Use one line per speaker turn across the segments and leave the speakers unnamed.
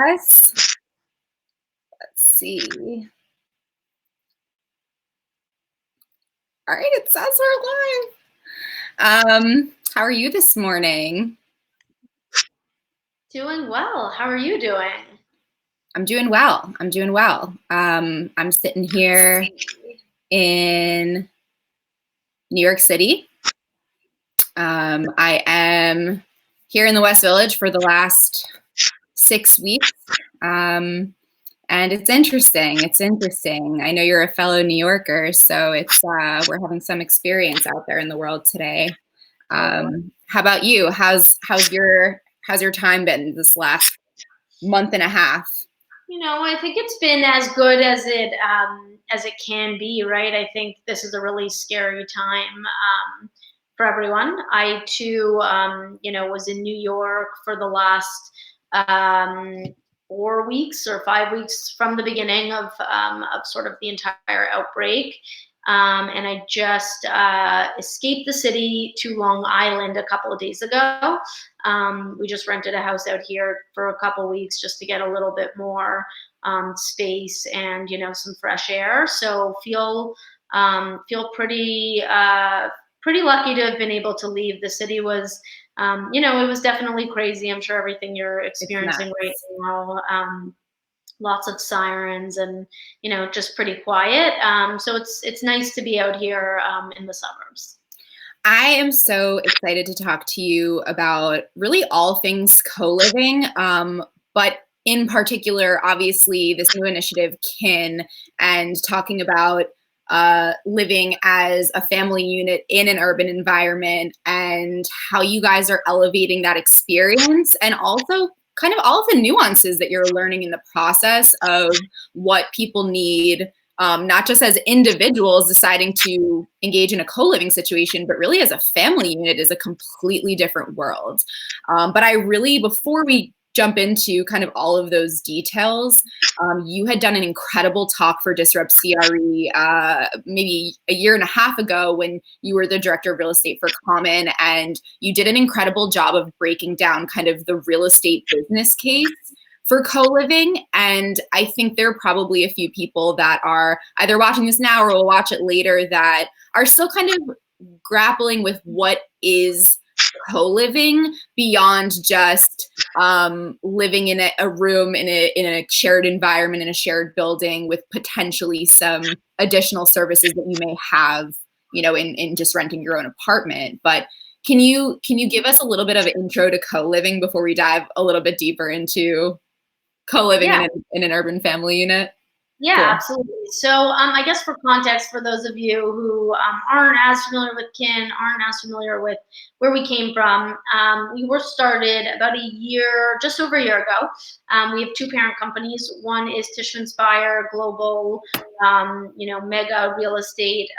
us. Let's see. All right, it says we're live. How are you this morning?
Doing well. How are you doing?
I'm doing well. I'm sitting here in New York City. I am here in the West Village for the last 6 weeks. And it's interesting. I know you're a fellow New Yorker, so we're having some experience out there in the world today. How about you? How's your time been this last month and a half?
I think it's been as good as it can be, right? I think this is a really scary time for everyone. I too, was in New York for the last 4 weeks or 5 weeks from the beginning of sort of the entire outbreak. And I just escaped the city to Long Island a couple of days ago. We just rented a house out here for a couple of weeks just to get a little bit more space and some fresh air. So feel pretty lucky to have been able to leave. The city was it was definitely crazy. I'm sure everything you're experiencing right now. Lots of sirens and just pretty quiet. So it's nice to be out here in the suburbs.
I am so excited to talk to you about really all things co-living, but in particular, obviously, this new initiative, KIN, and talking about living as a family unit in an urban environment and how you guys are elevating that experience, and also kind of all of the nuances that you're learning in the process of what people need, not just as individuals deciding to engage in a co-living situation, but really as a family unit is a completely different world. But I really, before we jump into kind of all of those details, you had done an incredible talk for DisruptCRE maybe a year and a half ago when you were the director of real estate for Common, and you did an incredible job of breaking down kind of the real estate business case for co-living. And I think there are probably a few people that are either watching this now or will watch it later that are still kind of grappling with what is co-living beyond just living in a room in a shared environment in a shared building with potentially some additional services that you may have, in just renting your own apartment. But can you give us a little bit of an intro to co-living before we dive a little bit deeper into co-living in an urban family unit?
Yeah, cool. Absolutely. So I guess for context, for those of you who aren't as familiar with KIN, aren't as familiar with where we came from, we were started about just over a year ago. We have two parent companies. One is Tishman Global, mega real estate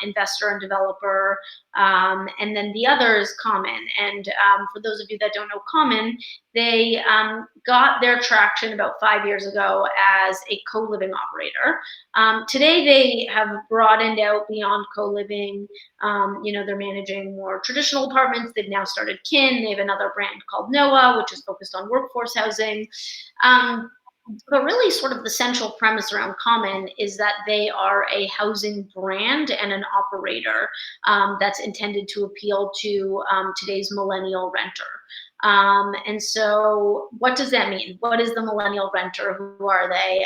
investor and developer. And then the other is Common. And for those of you that don't know Common, they got their traction about 5 years ago as a co-living operator. Today, they have broadened out beyond co-living. They're managing more traditional apartments. They've now started KIN. They have another brand called NOAH, which is focused on workforce housing. But really sort of the central premise around Common is that they are a housing brand and an operator that's intended to appeal to today's millennial renter. And so what does that mean? What is the millennial renter? Who are they?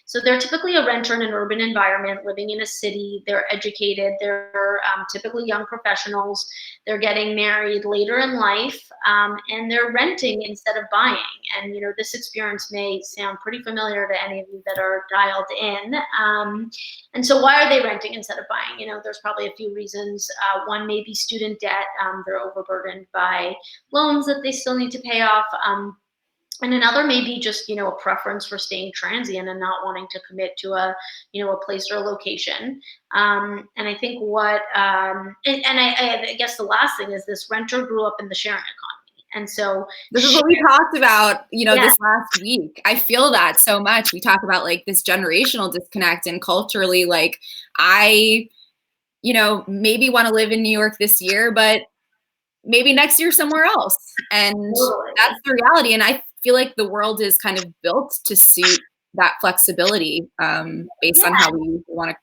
So they're typically a renter in an urban environment, living in a city. They're educated. They're typically young professionals. They're getting married later in life, and they're renting instead of buying. And, this experience may sound pretty familiar to any of you that are dialed in. And so why are they renting instead of buying? There's probably a few reasons. One may be student debt. They're overburdened by loans that they still need to pay off. And another may be just, a preference for staying transient and not wanting to commit to a place or a location. And I think I guess the last thing is this renter grew up in the sharing economy. And so
this is what we talked about, this last week. I feel that so much. We talk about like this generational disconnect, and culturally, like I, maybe want to live in New York this year, but maybe next year somewhere else. And that's the reality. And I feel like the world is kind of built to suit that flexibility based on how we want to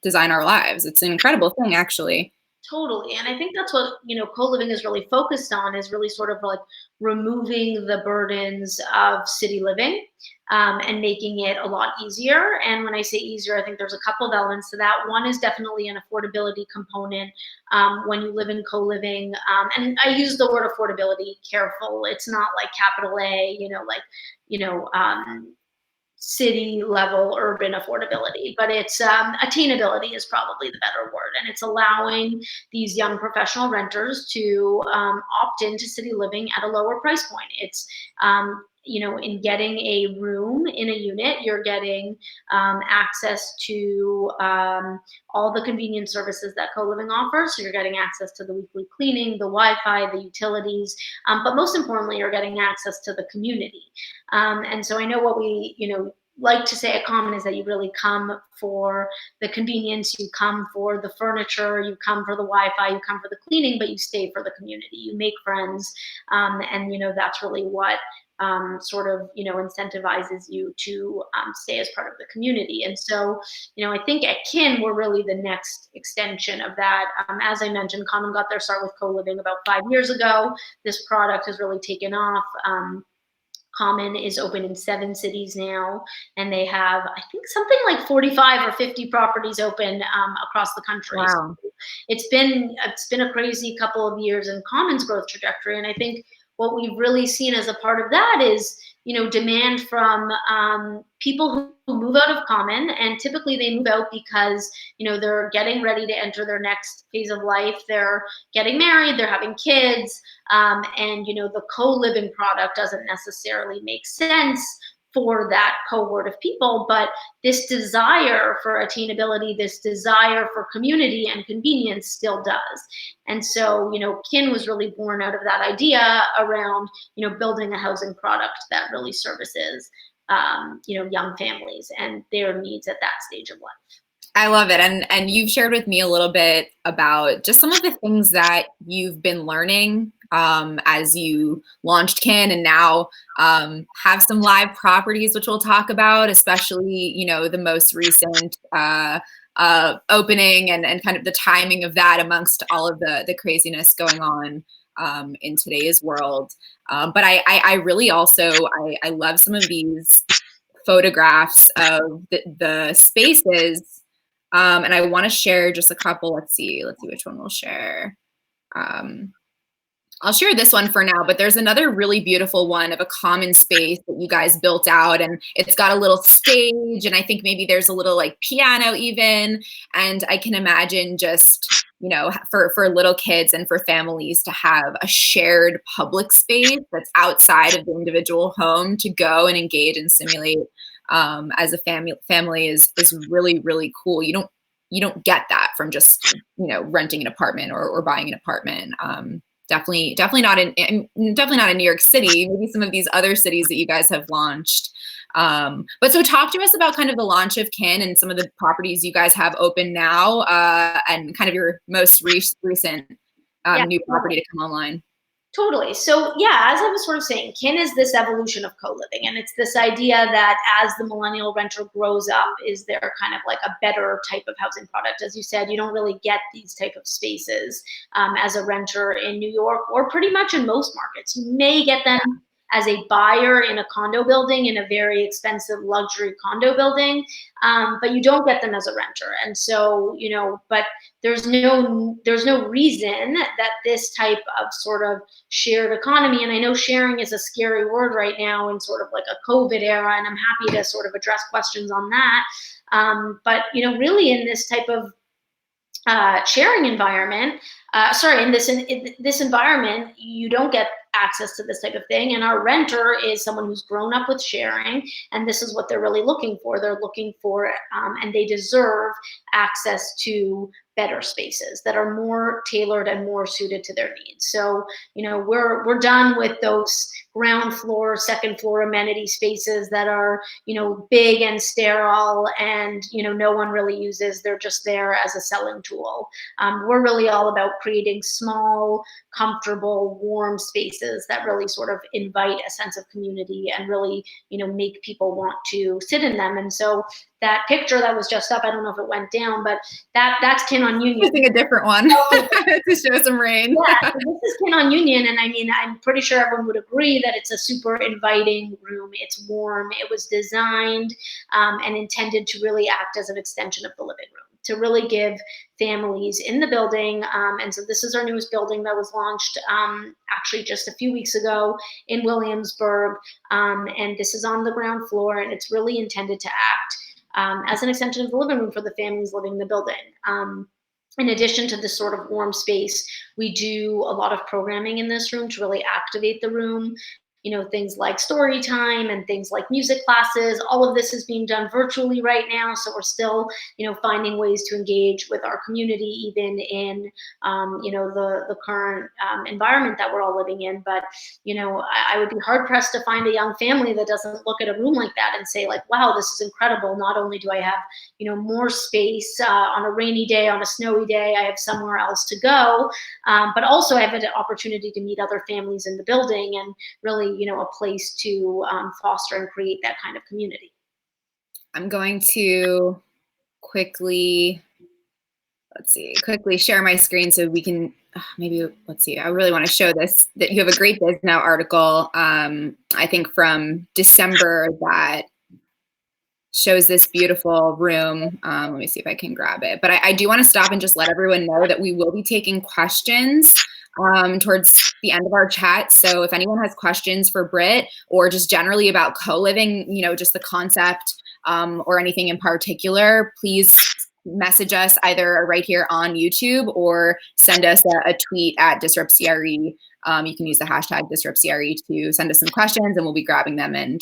design our lives. It's an incredible thing, actually.
Totally. And I think that's what, co-living is really focused on, is really sort of like removing the burdens of city living, and making it a lot easier. And when I say easier, I think there's a couple of elements to that. One is definitely an affordability component when you live in co-living. And I use the word affordability careful. It's not like capital A, city level urban affordability, but it's attainability is probably the better word. And it's allowing these young professional renters to opt into city living at a lower price point. It's in getting a room in a unit, you're getting access to all the convenience services that co-living offers. So you're getting access to the weekly cleaning, the Wi-Fi, the utilities, but most importantly, you're getting access to the community. And so I know what we, like to say at Common is that you really come for the convenience, you come for the furniture, you come for the Wi-Fi, you come for the cleaning, but you stay for the community. You make friends, and that's really what sort of incentivizes you to stay as part of the community. And so I think at Kin we're really the next extension of that. As I mentioned, Common got their start with co-living about 5 years ago. This product has really taken off. Common is open in 7 cities now, and they have, I think, something like 45 or 50 properties open across the country.
Wow.
So it's been a crazy couple of years in Common's growth trajectory, and I think what we've really seen as a part of that is demand from people who move out of Common, and typically they move out because they're getting ready to enter their next phase of life. They're getting married, they're having kids, and the co-living product doesn't necessarily make sense for that cohort of people, but this desire for attainability, this desire for community and convenience still does. And so, Kin was really born out of that idea around, building a housing product that really services, young families and their needs at that stage of life.
I love it. And you've shared with me a little bit about just some of the things that you've been learning as you launched Kin and now have some live properties, which we'll talk about, especially, the most recent opening and kind of the timing of that amongst all of the craziness going on in today's world. But I really also, I love some of these photographs of the spaces. And I want to share just a couple. Let's see which one we'll share. I'll share this one for now, but there's another really beautiful one of a common space that you guys built out, and it's got a little stage, and I think maybe there's a little like piano even, and I can imagine just, for little kids and for families to have a shared public space that's outside of the individual home to go and engage and simulate as a family is really, really cool. You don't get that from just, renting an apartment or buying an apartment. Definitely not in New York City, maybe some of these other cities that you guys have launched. But so talk to us about kind of the launch of Kin and some of the properties you guys have open now, and kind of your most recent new property to come online.
Totally. So yeah, as I was sort of saying, Kin is this evolution of co-living, and it's this idea that as the millennial renter grows up, is there kind of like a better type of housing product? As you said, you don't really get these type of spaces as a renter in New York or pretty much in most markets. You may get them as a buyer in a condo building, in a very expensive luxury condo building, but you don't get them as a renter. And so, but there's no reason that this type of sort of shared economy, and I know sharing is a scary word right now in sort of like a COVID era, and I'm happy to sort of address questions on that. But really in this type of sharing environment, in this environment, you don't get access to this type of thing. And our renter is someone who's grown up with sharing, and this is what they're really looking for. They're looking for, and they deserve access to better spaces that are more tailored and more suited to their needs. So, we're done with those ground floor, second floor amenity spaces that are, big and sterile and, no one really uses. They're just there as a selling tool. We're really all about creating small, comfortable, warm spaces that really sort of invite a sense of community and really, make people want to sit in them. And so that picture that was just up, I don't know if it went down, but that's Kin on Union.
Using a different one to show some rain.
Yeah, so this is Kin on Union, and I mean, I'm pretty sure everyone would agree that it's a super inviting room. It's warm. It was designed and intended to really act as an extension of the living room, to really give families in the building. And so this is our newest building that was launched actually just a few weeks ago in Williamsburg. And this is on the ground floor, and it's really intended to act as an extension of the living room for the families living in the building. In addition to this sort of warm space, we do a lot of programming in this room to really activate the room. Things like story time and things like music classes. All of this is being done virtually right now. So we're still, finding ways to engage with our community, even in, the current environment that we're all living in. But, I would be hard pressed to find a young family that doesn't look at a room like that and say, like, wow, this is incredible. Not only do I have, more space on a rainy day, on a snowy day, I have somewhere else to go, but also I have an opportunity to meet other families in the building and really, a place to foster and create that kind of community.
I'm going to quickly share my screen so we can let's see. I really want to show this, that you have a great BizNow article, I think from December, that shows this beautiful room. Let me see if I can grab it. But I do want to stop and just let everyone know that we will be taking questions towards the end of our chat. So if anyone has questions for Britt or just generally about co-living, just the concept or anything in particular, please message us either right here on YouTube or send us a tweet at DisruptCRE. You can use the hashtag DisruptCRE to send us some questions, and we'll be grabbing them and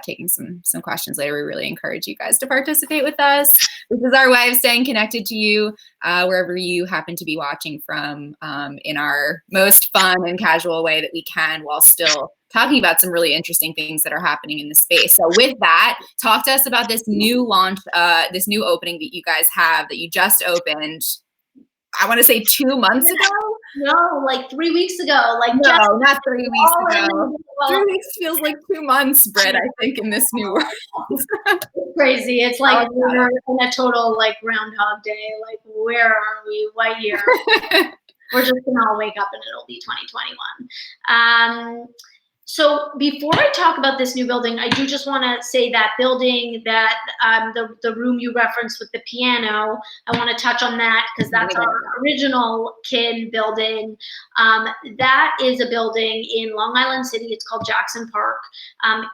taking some questions later. We really encourage you guys to participate with us. This is our way of staying connected to you wherever you happen to be watching from in our most fun and casual way that we can, while still talking about some really interesting things that are happening in the space. So with that, talk to us about this new launch, this new opening that you guys have, that you just opened. I want to say 2 months ago.
No, like 3 weeks ago. Like
no, not 3 weeks ago. 3 weeks feels like 2 months, Britt, I think, in this new world.
It's crazy. It's like we're in a total like Groundhog Day. Like, where are we? What year? We're just gonna all wake up and it'll be 2021. So before I talk about this new building, I do just want to say that building, that the room you referenced with the piano, I want to touch on that because that's our original Kin building. That is a building in Long Island City. It's called Jackson Park.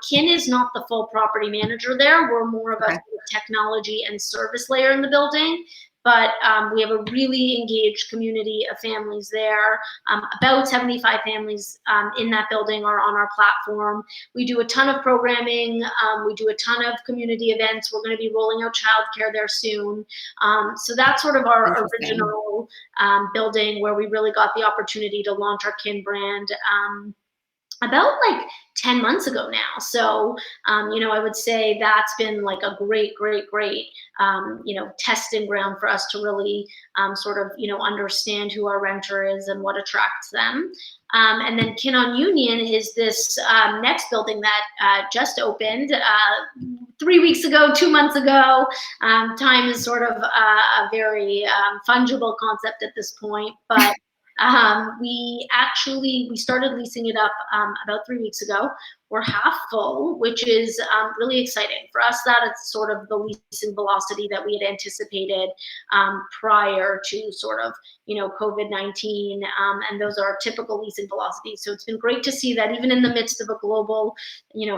Kin is not the full property manager there. We're more of a technology and service layer in the building. But we have a really engaged community of families there. About 75 families in that building are on our platform. We do a ton of programming. We do a ton of community events. We're going to be rolling out childcare there soon. So that's sort of our original building where we really got the opportunity to launch our Kin brand about like 10 months ago now. So, I would say that's been like a great, testing ground for us to really sort of, understand who our renter is and what attracts them. And then Kin on Union is this next building that just opened 3 weeks ago, 2 months ago. Time is sort of a very fungible concept at this point, but we started leasing it up about 3 weeks ago. We're half full, which is really exciting for us. That it's sort of the leasing velocity that we had anticipated prior to sort of COVID-19, and those are typical leasing velocities. So it's been great to see that even in the midst of a global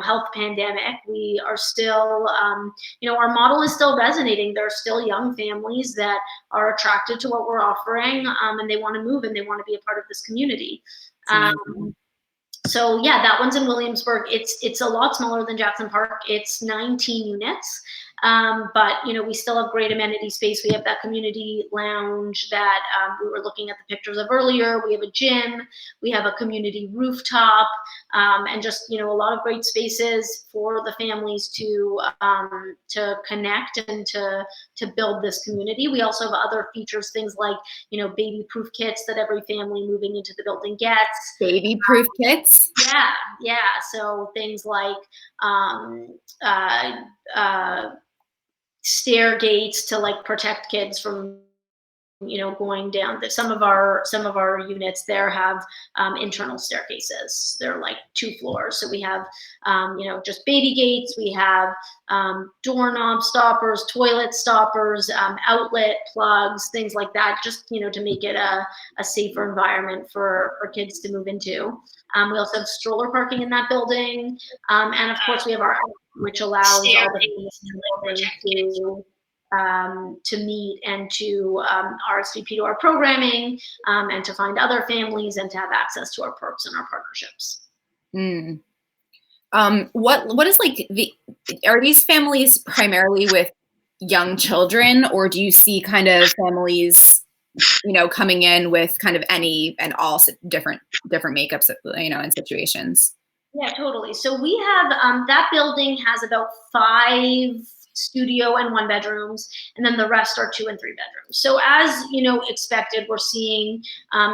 health pandemic, we are still our model is still resonating. There are still young families that are attracted to what we're offering, and they want to move and they want to be a part of this community. So yeah, that one's in Williamsburg. It's a lot smaller than Jackson Park. It's 19 units. But, we still have great amenity space. We have that community lounge that we were looking at the pictures of earlier. We have a gym. We have a community rooftop, and just, a lot of great spaces for the families to connect and to build this community. We also have other features, things like, baby-proof kits that every family moving into the building gets.
Baby-proof kits?
Yeah. So things like stair gates to like protect kids from going down. Some of our units there have internal staircases. They're like 2 floors. So we have just baby gates. We have doorknob stoppers, toilet stoppers, outlet plugs, things like that, just to make it a safer environment for kids to move into. We also have stroller parking in that building, and of course we have our app, which allows all the families in the building to meet and to RSVP to our programming, and to find other families and to have access to our perks and our partnerships.
What is like are these families primarily with young children, or do you see kind of families, coming in with kind of any and all different makeups, and situations?
Yeah, totally. So we have, that building has about 5 studio and 1 bedrooms, and then the rest are 2 and 3 bedrooms. So as expected, we're seeing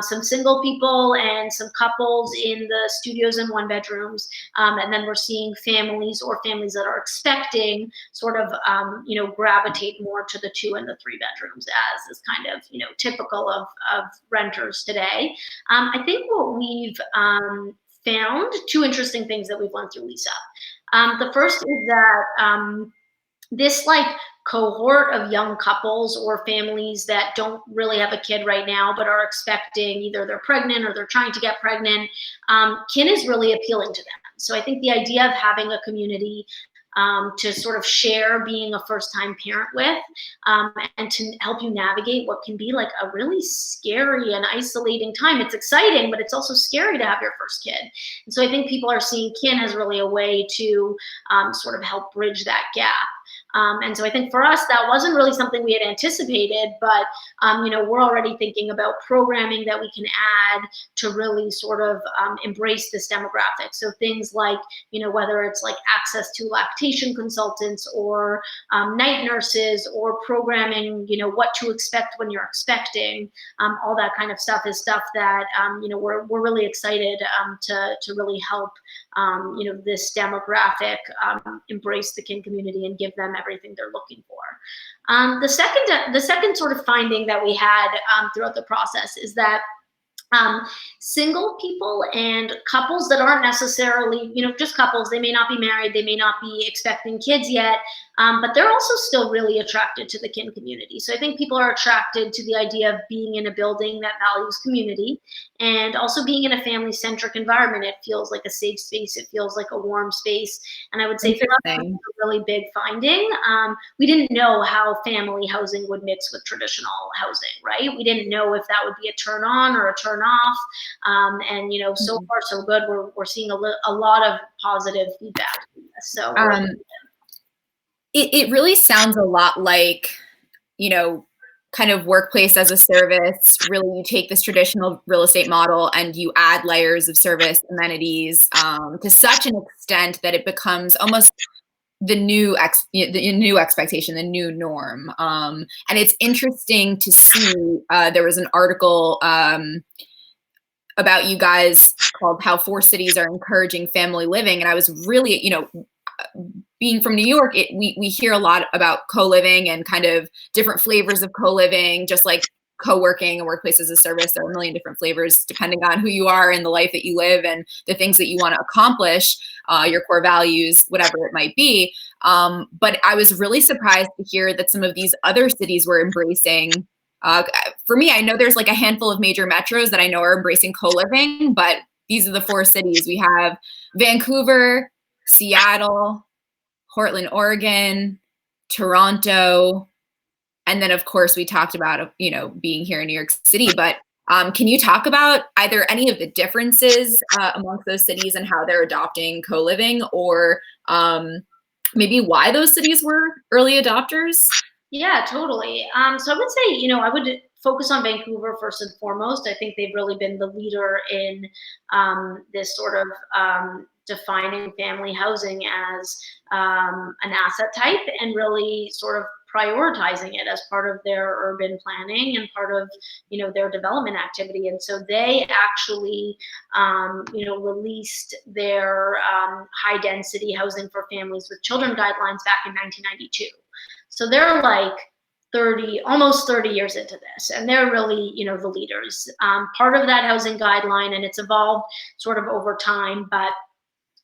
some single people and some couples in the studios and 1 bedrooms, and then we're seeing families or families that are expecting sort of gravitate more to the 2 and the 3 bedrooms, as is kind of typical of renters today. I think what we've found, 2 interesting things that we've learned through lease up. The first is that this like cohort of young couples or families that don't really have a kid right now but are expecting, either they're pregnant or they're trying to get pregnant, kin is really appealing to them. So I think the idea of having a community to sort of share being a first-time parent with, and to help you navigate what can be like a really scary and isolating time. It's exciting, but it's also scary to have your first kid. And so I think people are seeing kin as really a way to sort of help bridge that gap. And so I think for us, that wasn't really something we had anticipated, but we're already thinking about programming that we can add to really sort of embrace this demographic. So things like, whether it's like access to lactation consultants or night nurses, or programming, what to expect when you're expecting, all that kind of stuff is stuff that, we're really excited to really help, this demographic embrace the kin community and give them everything they're looking for. The second sort of finding that we had throughout the process is that single people and couples that aren't necessarily, just couples, they may not be married, they may not be expecting kids yet, but they're also still really attracted to the kin community. So I think people are attracted to the idea of being in a building that values community, and also being in a family-centric environment. It feels like a safe space. It feels like a warm space. And I would say for us, that's a really big finding. We didn't know how family housing would mix with traditional housing, right? We didn't know if that would be a turn on or a turn off. And so far so good. We're seeing a lot of positive feedback. So
it really sounds a lot like, kind of workplace as a service. Really, you take this traditional real estate model and you add layers of service amenities to such an extent that it becomes almost the new expectation, the new norm. And it's interesting to see, there was an article about you guys called "How 4 Cities Are Encouraging Family Living." And I was really, being from New York, we hear a lot about co-living and kind of different flavors of co-living, just like co-working and workplace as a service. There are a million different flavors depending on who you are and the life that you live and the things that you want to accomplish, your core values, whatever it might be. But I was really surprised to hear that some of these other cities were embracing. For me, I know there's like a handful of major metros that I know are embracing co-living, but these are the 4 cities. We have Vancouver, Seattle, Portland, Oregon, Toronto, and then of course we talked about, being here in New York City. But can you talk about either any of the differences amongst those cities and how they're adopting co-living, or maybe why those cities were early adopters?
Yeah, totally. So I would say, I would focus on Vancouver first and foremost. I think they've really been the leader in this sort of defining family housing as an asset type and really sort of prioritizing it as part of their urban planning and part of their development activity. And so they actually released their high density housing for families with children guidelines back in 1992. So they're like almost 30 years into this, and they're really, the leaders. Part of that housing guideline, and it's evolved sort of over time, but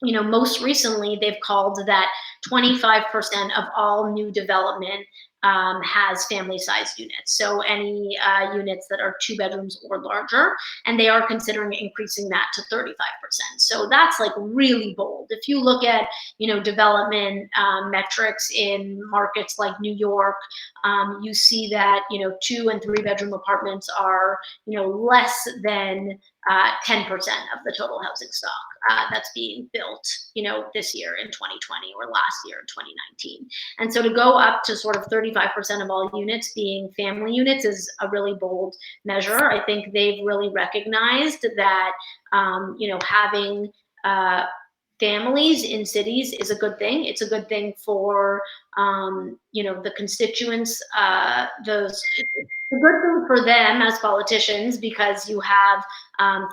most recently they've called that 25% of all new development has family-sized units. So any units that are 2 bedrooms or larger, and they are considering increasing that to 35%. So that's like really bold. If you look at development metrics in markets like New York, you see that 2 and 3 bedroom apartments are less than 10% of the total housing stock that's being built, this year in 2020 or last year in 2019. And so to go up to sort of 35% of all units being family units is a really bold measure. I think they've really recognized that, having families in cities is a good thing. It's a good thing for, the constituents, it's a good thing for them as politicians because you have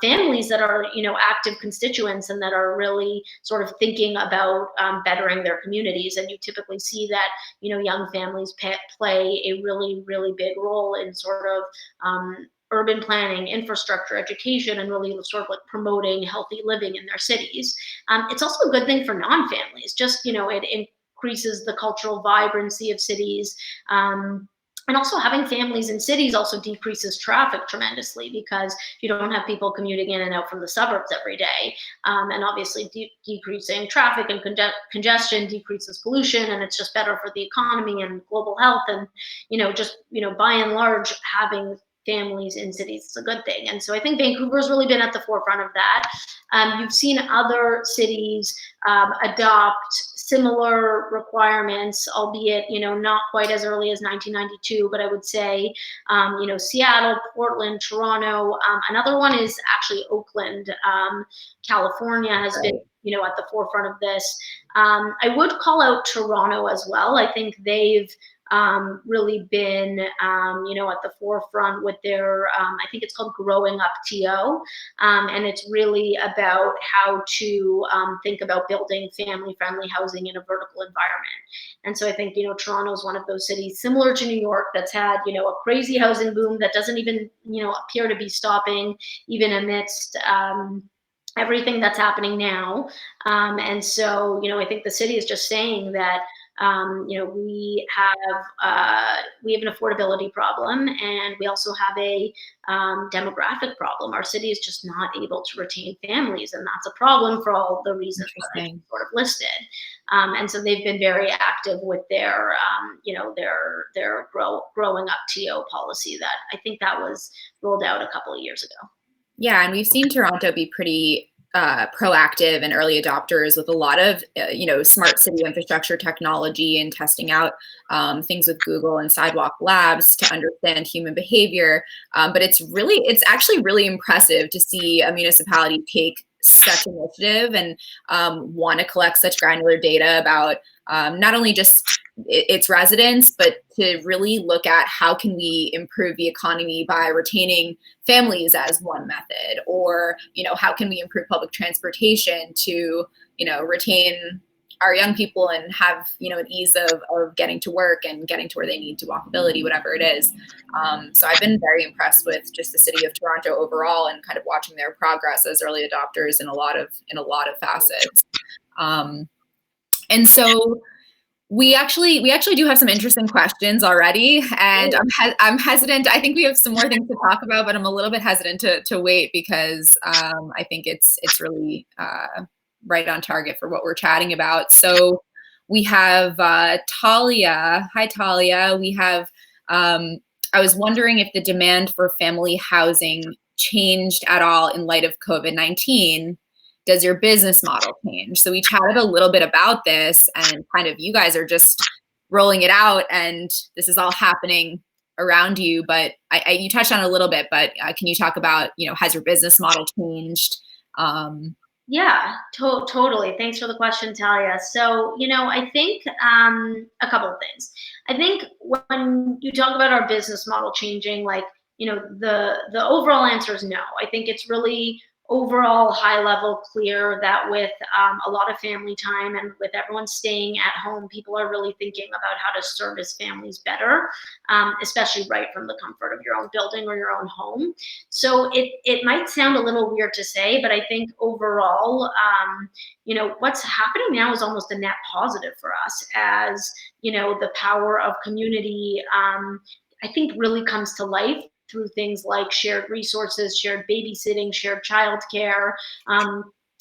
families that are, active constituents and that are really sort of thinking about bettering their communities. And you typically see that, young families play a really, really big role in sort of urban planning, infrastructure, education, and really sort of like promoting healthy living in their cities. It's also a good thing for non-families. Just, it increases the cultural vibrancy of cities. And also having families in cities also decreases traffic tremendously because you don't have people commuting in and out from the suburbs every day. And obviously decreasing traffic and congestion decreases pollution, and it's just better for the economy and global health. And, just, by and large, having families in cities is a good thing. And so I think Vancouver's really been at the forefront of that. You've seen other cities adopt similar requirements, albeit, not quite as early as 1992, but I would say, Seattle, Portland, Toronto. Another one is actually Oakland. California has been, at the forefront of this. I would call out Toronto as well. I think they've really been, at the forefront with their, I think it's called Growing Up TO. And it's really about how to think about building family-friendly housing in a vertical environment. And so I think, Toronto is one of those cities similar to New York that's had, a crazy housing boom that doesn't even, appear to be stopping even amidst everything that's happening now. And so, I think the city is just saying that, we have an affordability problem, and we also have a demographic problem. Our city is just not able to retain families, and that's a problem for all the reasons that I sort of listed. And so they've been very active with their, their growing up TO policy that I think that was rolled out a couple of years ago.
Yeah, and we've seen Toronto be pretty proactive and early adopters with a lot of, smart city infrastructure technology and testing out things with Google and Sidewalk Labs to understand human behavior. But it's actually really impressive to see a municipality take such initiative and want to collect such granular data about not only just its residents, but to really look at how can we improve the economy by retaining families as one method, or, how can we improve public transportation to, retain our young people and have, an ease of getting to work and getting to where they need to, walkability, whatever it is. So I've been very impressed with just the city of Toronto overall and kind of watching their progress as early adopters in a lot of facets. And so we actually do have some interesting questions already, and I'm hesitant. I think we have some more things to talk about, but I'm a little bit hesitant to wait because I think it's really right on target for what we're chatting about. So we have Talia. Hi, Talia. We have. I was wondering if the demand for family housing changed at all in light of COVID-19. does your business model change? So we chatted a little bit about this, and kind of you guys are just rolling it out, and this is all happening around you. But you touched on it a little bit, but can you talk about, has your business model changed?
Yeah, totally. Thanks for the question, Talia. So, I think a couple of things. I think when you talk about our business model changing, like, the overall answer is no. I think it's really overall high level clear that with a lot of family time and with everyone staying at home, people are really thinking about how to service families better, especially right from the comfort of your own building or your own home. So it might sound a little weird to say, but I think overall, what's happening now is almost a net positive for us, as the power of community, I think, really comes to life through things like shared resources, shared babysitting, shared childcare,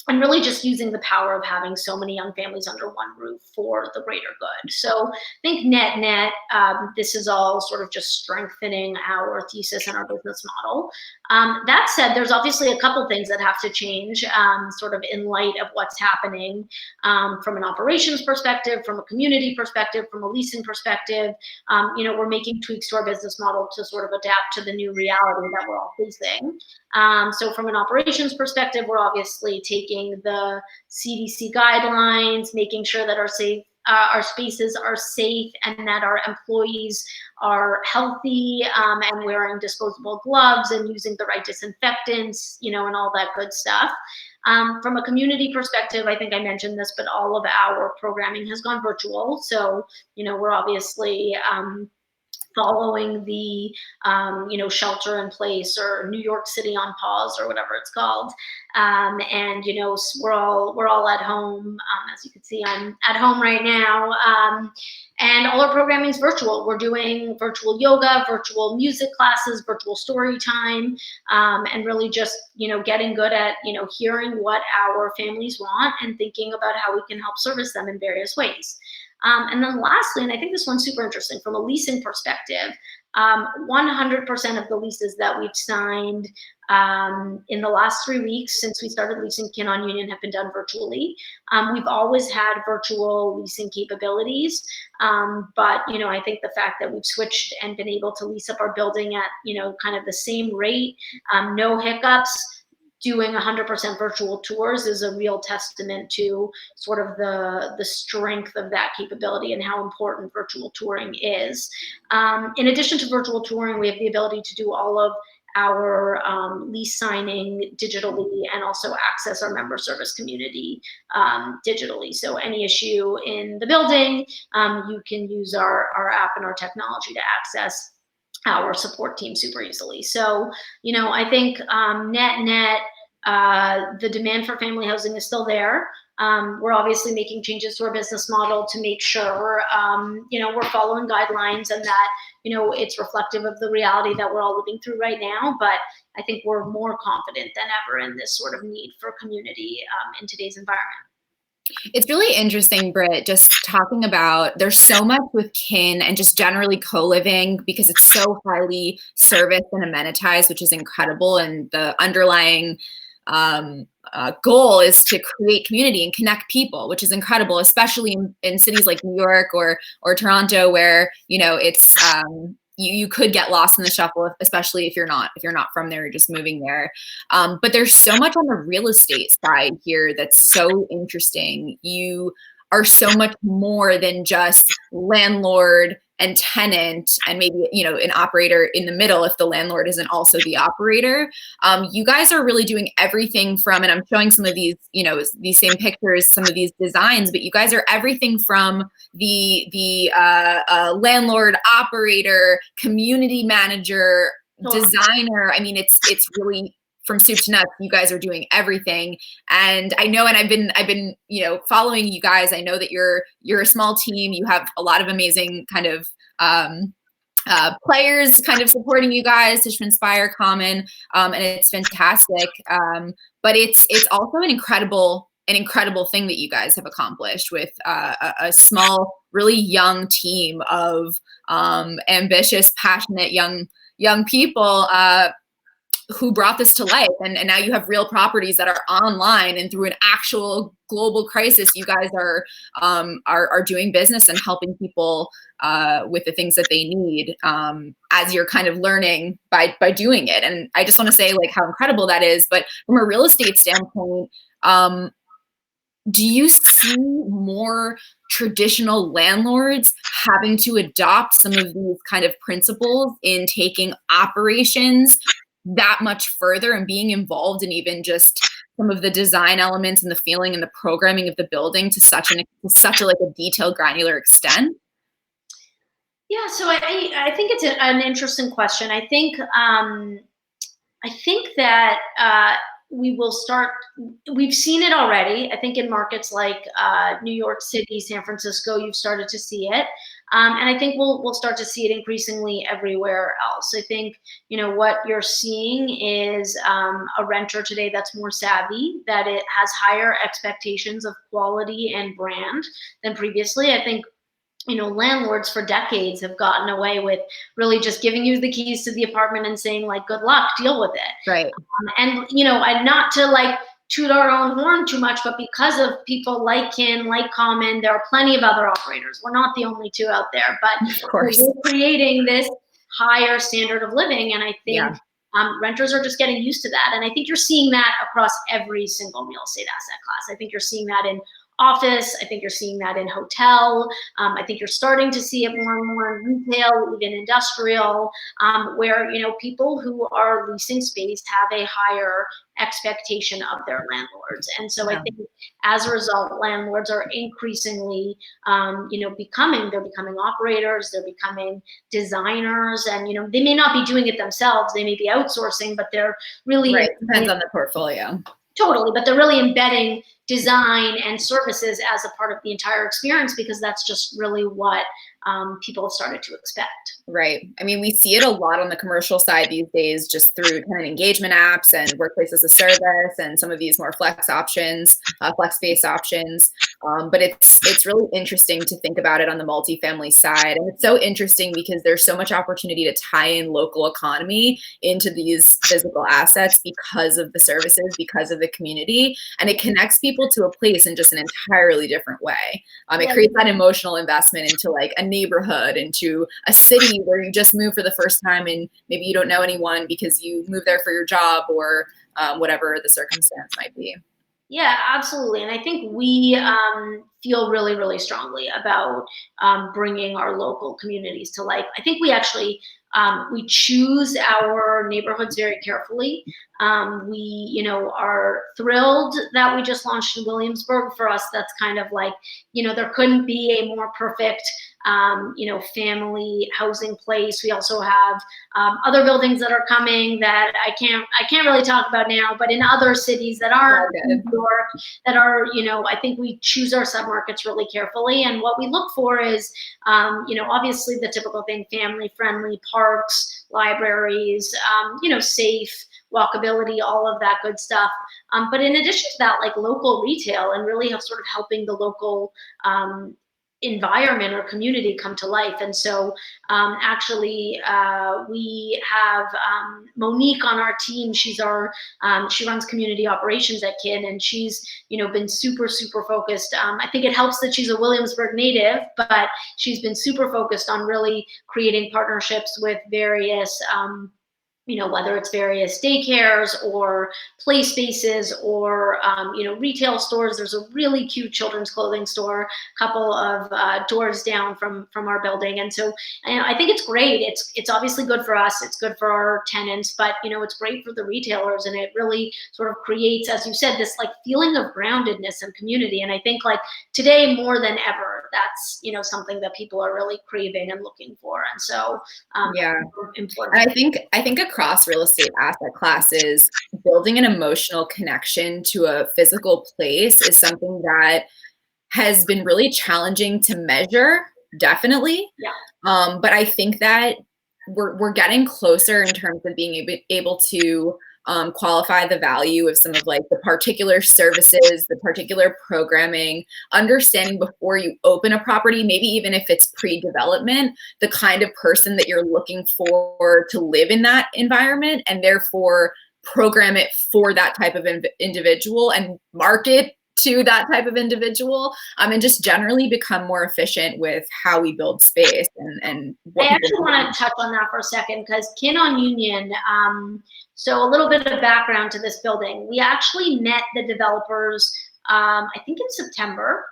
and really just using the power of having so many young families under one roof for the greater good. So I think net, this is all sort of just strengthening our thesis and our business model. That said, there's obviously a couple things that have to change, sort of in light of what's happening, from an operations perspective, from a community perspective, from a leasing perspective. We're making tweaks to our business model to sort of adapt to the new reality that we're all facing. So from an operations perspective, we're obviously taking the CDC guidelines, making sure that our spaces are safe and that our employees are healthy, and wearing disposable gloves and using the right disinfectants, and all that good stuff. From a community perspective, I think I mentioned this, but all of our programming has gone virtual. So, we're obviously following the shelter in place, or New York City on pause, or whatever it's called. And we're all at home. As you can see, I'm at home right now. And all our programming is virtual. We're doing virtual yoga, virtual music classes, virtual story time, and really just getting good at hearing what our families want and thinking about how we can help service them in various ways. And then lastly, and I think this one's super interesting from a leasing perspective, 100% of the leases that we've signed in the last 3 weeks since we started leasing Kin on Union have been done virtually. We've always had virtual leasing capabilities, but I think the fact that we've switched and been able to lease up our building at kind of the same rate, no hiccups, doing 100% virtual tours is a real testament to sort of the strength of that capability and how important virtual touring is. In addition to virtual touring, we have the ability to do all of our lease signing digitally, and also access our member service community digitally. So any issue in the building, you can use our app and our technology to access our support team super easily. So, I think net, the demand for family housing is still there. We're obviously making changes to our business model to make sure, we're following guidelines, and that, it's reflective of the reality that we're all living through right now. But I think we're more confident than ever in this sort of need for community in today's environment.
It's really interesting, Britt, just talking about, there's so much with Kin and just generally co-living, because it's so highly serviced and amenitized, which is incredible. And the underlying goal is to create community and connect people, which is incredible, especially in cities like New York or Toronto, where it's you could get lost in the shuffle, especially if you're not from there, you're just moving there. But there's so much on the real estate side here that's so interesting. You are so much more than just landlord and tenant, and maybe an operator in the middle if the landlord isn't also the operator. You guys are really doing everything from, and I'm showing some of these these same pictures, some of these designs, but you guys are everything from the landlord, operator, community manager, designer. I mean, it's really from soup to nuts. You guys are doing everything. And I know, and I've been following you guys. I know that you're a small team. You have a lot of amazing kind of players kind of supporting you guys, to inspire common, and it's fantastic. But it's also an incredible thing that you guys have accomplished with a small, really young team of ambitious, passionate young people who brought this to life, and now you have real properties that are online, and through an actual global crisis, you guys are doing business and helping people with the things that they need, as you're kind of learning by doing it. And I just want to say, like, how incredible that is. But from a real estate standpoint, do you see more traditional landlords having to adopt some of these kind of principles in taking operations that much further and being involved in even just some of the design elements and the feeling and the programming of the building to such a like a detailed, granular extent?
Yeah, so I think it's an interesting question. I think that we will start. We've seen it already. I think in markets like New York City, San Francisco, you've started to see it, and I think we'll start to see it increasingly everywhere else. I think what you're seeing is a renter today that's more savvy, that it has higher expectations of quality and brand than previously. I think landlords for decades have gotten away with really just giving you the keys to the apartment and saying, like, good luck, deal with it.
Right.
And not to like toot our own horn too much, but because of people like Kin, like Common, there are plenty of other operators. We're not the only two out there, but
Of course,
we're creating this higher standard of living. And I think renters are just getting used to that. And I think you're seeing that across every single real estate asset class. I think you're seeing that in office. I think you're seeing that in hotel. I think you're starting to see it more and more in retail, even industrial, where people who are leasing space have a higher expectation of their landlords. And so I think as a result, landlords are increasingly, they're becoming operators, they're becoming designers, and they may not be doing it themselves, they may be outsourcing, but they're really
depends on the portfolio.
Totally, but they're really embedding design and services as a part of the entire experience, because that's just really what people have started to expect.
Right. I mean, we see it a lot on the commercial side these days, just through kind of engagement apps and workplace as a service and some of these more flex based options. But it's really interesting to think about it on the multifamily side. And it's so interesting because there's so much opportunity to tie in local economy into these physical assets because of the services, because of the community, and it connects people to a place in just an entirely different way. It creates that emotional investment into like a neighborhood, into a city where you just moved for the first time and maybe you don't know anyone because you moved there for your job or whatever the circumstance might be.
Yeah, absolutely. And I think we feel really, really strongly about bringing our local communities to life. I think we actually, we choose our neighborhoods very carefully. We, are thrilled that we just launched in Williamsburg. For us, that's kind of like, there couldn't be a more perfect family housing place. We also have other buildings that are coming that I can't really talk about now, but in other cities that aren't New York, that are, I think we choose our submarkets really carefully. And what we look for is, obviously the typical thing: family friendly, parks, libraries, safe, walkability, all of that good stuff. But in addition to that, like local retail, and really sort of helping the local environment or community come to life. And so we have Monique on our team. She's she runs community operations at Kin, and she's been super focused. I think it helps that she's a Williamsburg native, but she's been super focused on really creating partnerships with various whether it's various daycares or play spaces or, retail stores. There's a really cute children's clothing store, a couple of doors down from our building. And so I think it's great. It's obviously good for us. It's good for our tenants, but, it's great for the retailers. And it really sort of creates, as you said, this like feeling of groundedness and community. And I think like today more than ever, that's, something that people are really craving and looking for. And so important.
I think across real estate asset classes, building an emotional connection to a physical place is something that has been really challenging to measure, definitely.
Yeah.
But I think that we're getting closer in terms of being able to qualify the value of some of like the particular services, the particular programming, understanding before you open a property, maybe even if it's pre-development, the kind of person that you're looking for to live in that environment, and therefore program it for that type of individual and market to that type of individual, and just generally become more efficient with how we build space and what
I actually want to touch on that for a second, because Kin on Union, so a little bit of background to this building. We actually met the developers, I think in September,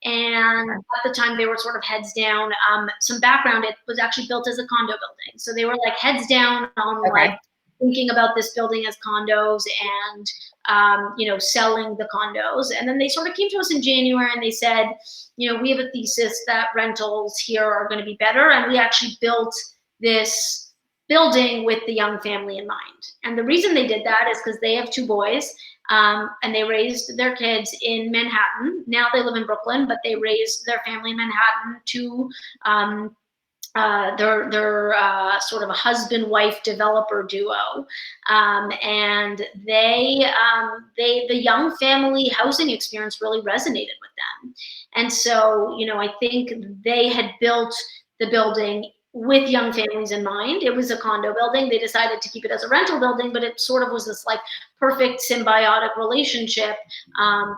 and at the time they were sort of heads down. Some background, it was actually built as a condo building. So they were like heads down on like thinking about this building as condos and you know, selling the condos. And then they sort of came to us in January and they said, you know, we have a thesis that rentals here are going to be better. And we actually built this building with the young family in mind. And the reason they did that is because they have 2 boys, and they raised their kids in Manhattan. Now they live in Brooklyn, but they raised their family in Manhattan to they're sort of a husband-wife developer duo, and the young family housing experience really resonated with them. And so, you know, I think they had built the building with young families in mind. It was a condo building. They decided to keep it as a rental building, but it sort of was this like perfect symbiotic relationship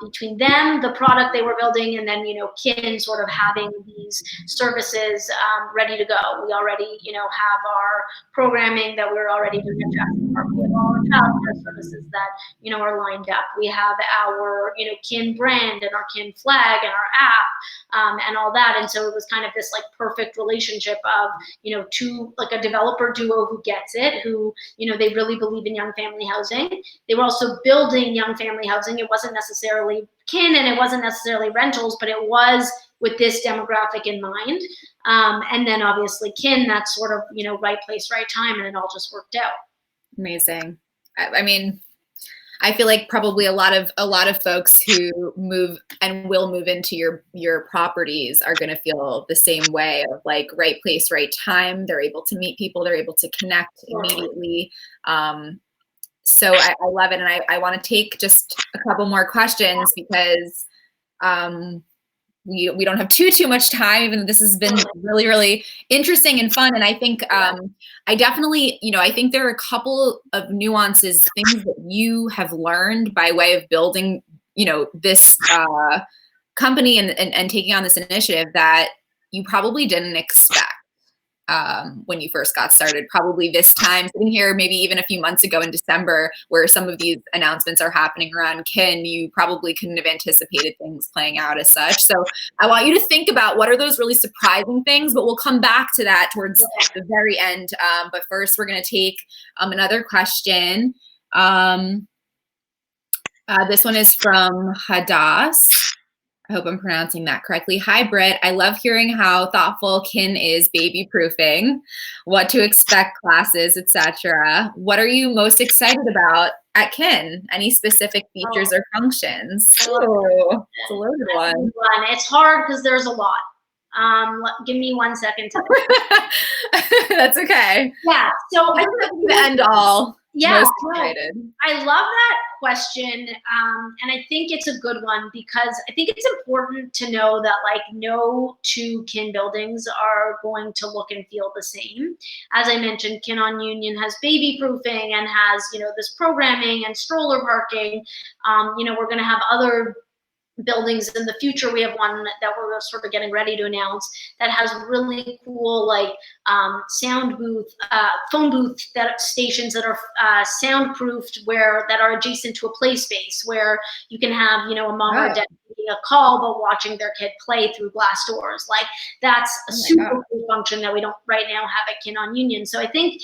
between them, the product they were building, and then, you know, Kin sort of having these services ready to go. We already, you know, have our programming that we're already doing at Jackson Park. We have all our childcare services that, you know, are lined up. We have our, you know, Kin brand and our Kin flag and our app and all that. And so it was kind of this like perfect relationship of, you know, like a developer duo who gets it, who, you know, they really believe in young family housing. They were also building young family housing. It wasn't necessarily Kin and it wasn't necessarily rentals, but it was with this demographic in mind. And then obviously Kin, that's sort of, you know, right place, right time, and it all just worked out.
Amazing. I mean, I feel like probably a lot of folks who move and will move into your properties are going to feel the same way of like right place, right time. They're able to meet people. They're able to connect immediately. So I love it. And I want to take just a couple more questions because we don't have too much time, even though this has been really, really interesting and fun. And I think I definitely, you know, I think there are a couple of nuances, things that you have learned by way of building, you know, this company and taking on this initiative that you probably didn't expect when you first got started. Probably this time, sitting here, maybe even a few months ago in December, where some of these announcements are happening around Kin, you probably couldn't have anticipated things playing out as such. So I want you to think about what are those really surprising things, but we'll come back to that towards the very end. But first, we're going to take another question. This one is from Hadass. I hope I'm pronouncing that correctly. Hi, Britt. I love hearing how thoughtful Kin is baby proofing, what to expect classes, etc. What are you most excited about at Kin? Any specific features or functions? Oh, it's a loaded one.
It's hard because there's a lot. Give me 1 second to
That's okay.
Yeah. So I
think the end all.
Yeah, I love that question, and I think it's a good one because I think it's important to know that like no 2 Kin buildings are going to look and feel the same. As I mentioned, Kin on Union has baby proofing and has, you know, this programming and stroller parking. You know, we're going to have other buildings in the future. We have one that we're sort of getting ready to announce that has really cool like sound booth, phone booth stations that are soundproofed, that are adjacent to a play space where you can have, you know, a mom or a dad making a call but watching their kid play through glass doors. Like that's a super cool function that we don't right now have at Kin on Union. So I think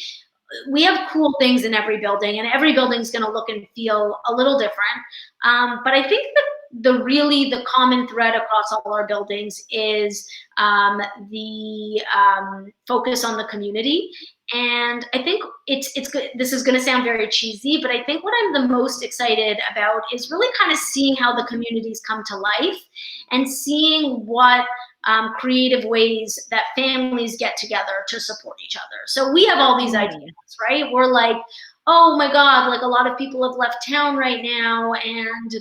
we have cool things in every building, and every building's going to look and feel a little different. But I think that the common thread across all our buildings is the focus on the community. And I think it's good. This is going to sound very cheesy, but I think what I'm the most excited about is really kind of seeing how the communities come to life and seeing what creative ways that families get together to support each other. So we have all these ideas, right? We're like, oh my God, like a lot of people have left town right now, and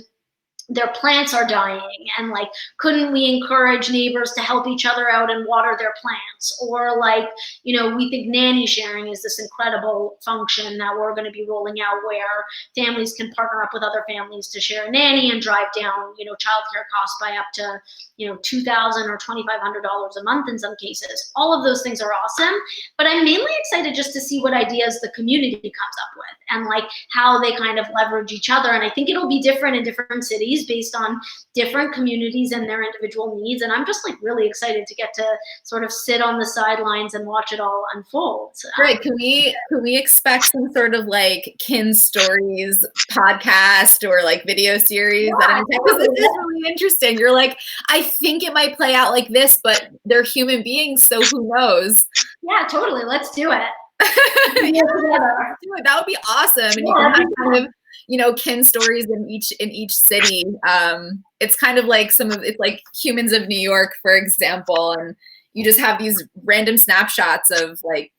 their plants are dying, and like, couldn't we encourage neighbors to help each other out and water their plants? Or like, we think nanny sharing is this incredible function that we're going to be rolling out, where families can partner up with other families to share a nanny and drive down, childcare costs by up to, $2,000 or $2,500 a month in some cases. All of those things are awesome, but I'm mainly excited just to see what ideas the community comes up with, and like how they kind of leverage each other. And I think it'll be different in different cities based on different communities and their individual needs. And I'm just like really excited to get to sort of sit on the sidelines and watch it all unfold.
Right. Can we expect some sort of like Kin Stories podcast or like video series?
Yeah,
because this is really interesting. You're like, I think it might play out like this, but they're human beings, so who knows?
Yeah, totally. Let's do it.
Yeah, let's do it. That would be awesome. And you can have kind of, Kin Stories in each city. It's kind of like it's like Humans of New York, for example, and you just have these random snapshots of like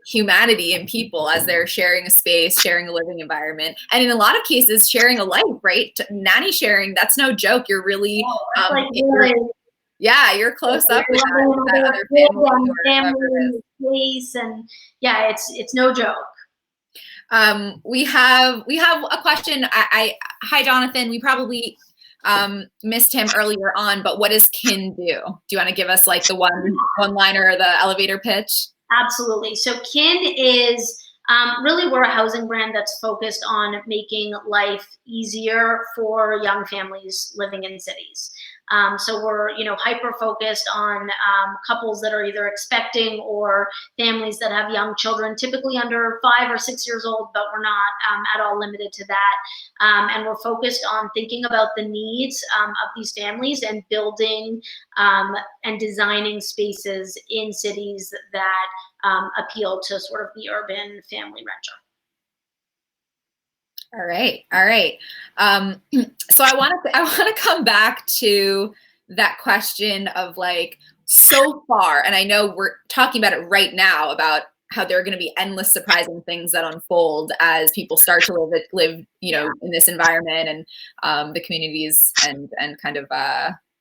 humanity and people as they're sharing a space, sharing a living environment, and in a lot of cases sharing a life, right? Nanny sharing, that's no joke. You're really you're close up with that other family
place, and yeah, it's no joke.
We have a question. Hi Jonathan, we probably missed him earlier on, but what does Kin do? Do you want to give us like the one-liner or the elevator pitch?
Absolutely. So Kin is really, we're a housing brand that's focused on making life easier for young families living in cities. So we're, hyper focused on couples that are either expecting or families that have young children, typically under 5 or 6 years old, but we're not at all limited to that. And we're focused on thinking about the needs of these families and building and designing spaces in cities that appeal to sort of the urban family renter.
All right. So I want to come back to that question of like, so far, and I know we're talking about it right now about how there are going to be endless surprising things that unfold as people start to live, in this environment, and the communities and kind of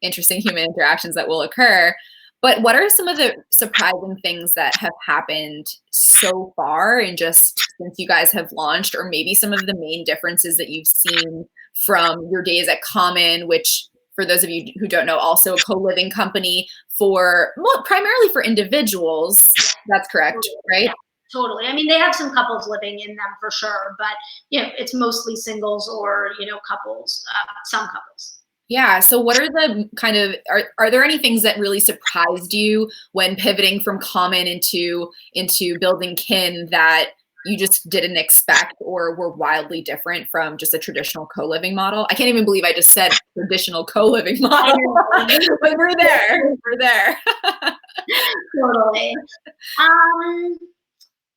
interesting human interactions that will occur. But what are some of the surprising things that have happened so far, and just since you guys have launched, or maybe some of the main differences that you've seen from your days at Common, which, for those of you who don't know, also a co-living company primarily for individuals. That's correct, right?
Yeah, totally. I mean, they have some couples living in them for sure, but it's mostly singles or couples, some couples.
Yeah. So what are the kind of, are there any things that really surprised you when pivoting from Common into building Kin that you just didn't expect or were wildly different from just a traditional co-living model? I can't even believe I just said traditional co-living model, but we're there.
Totally.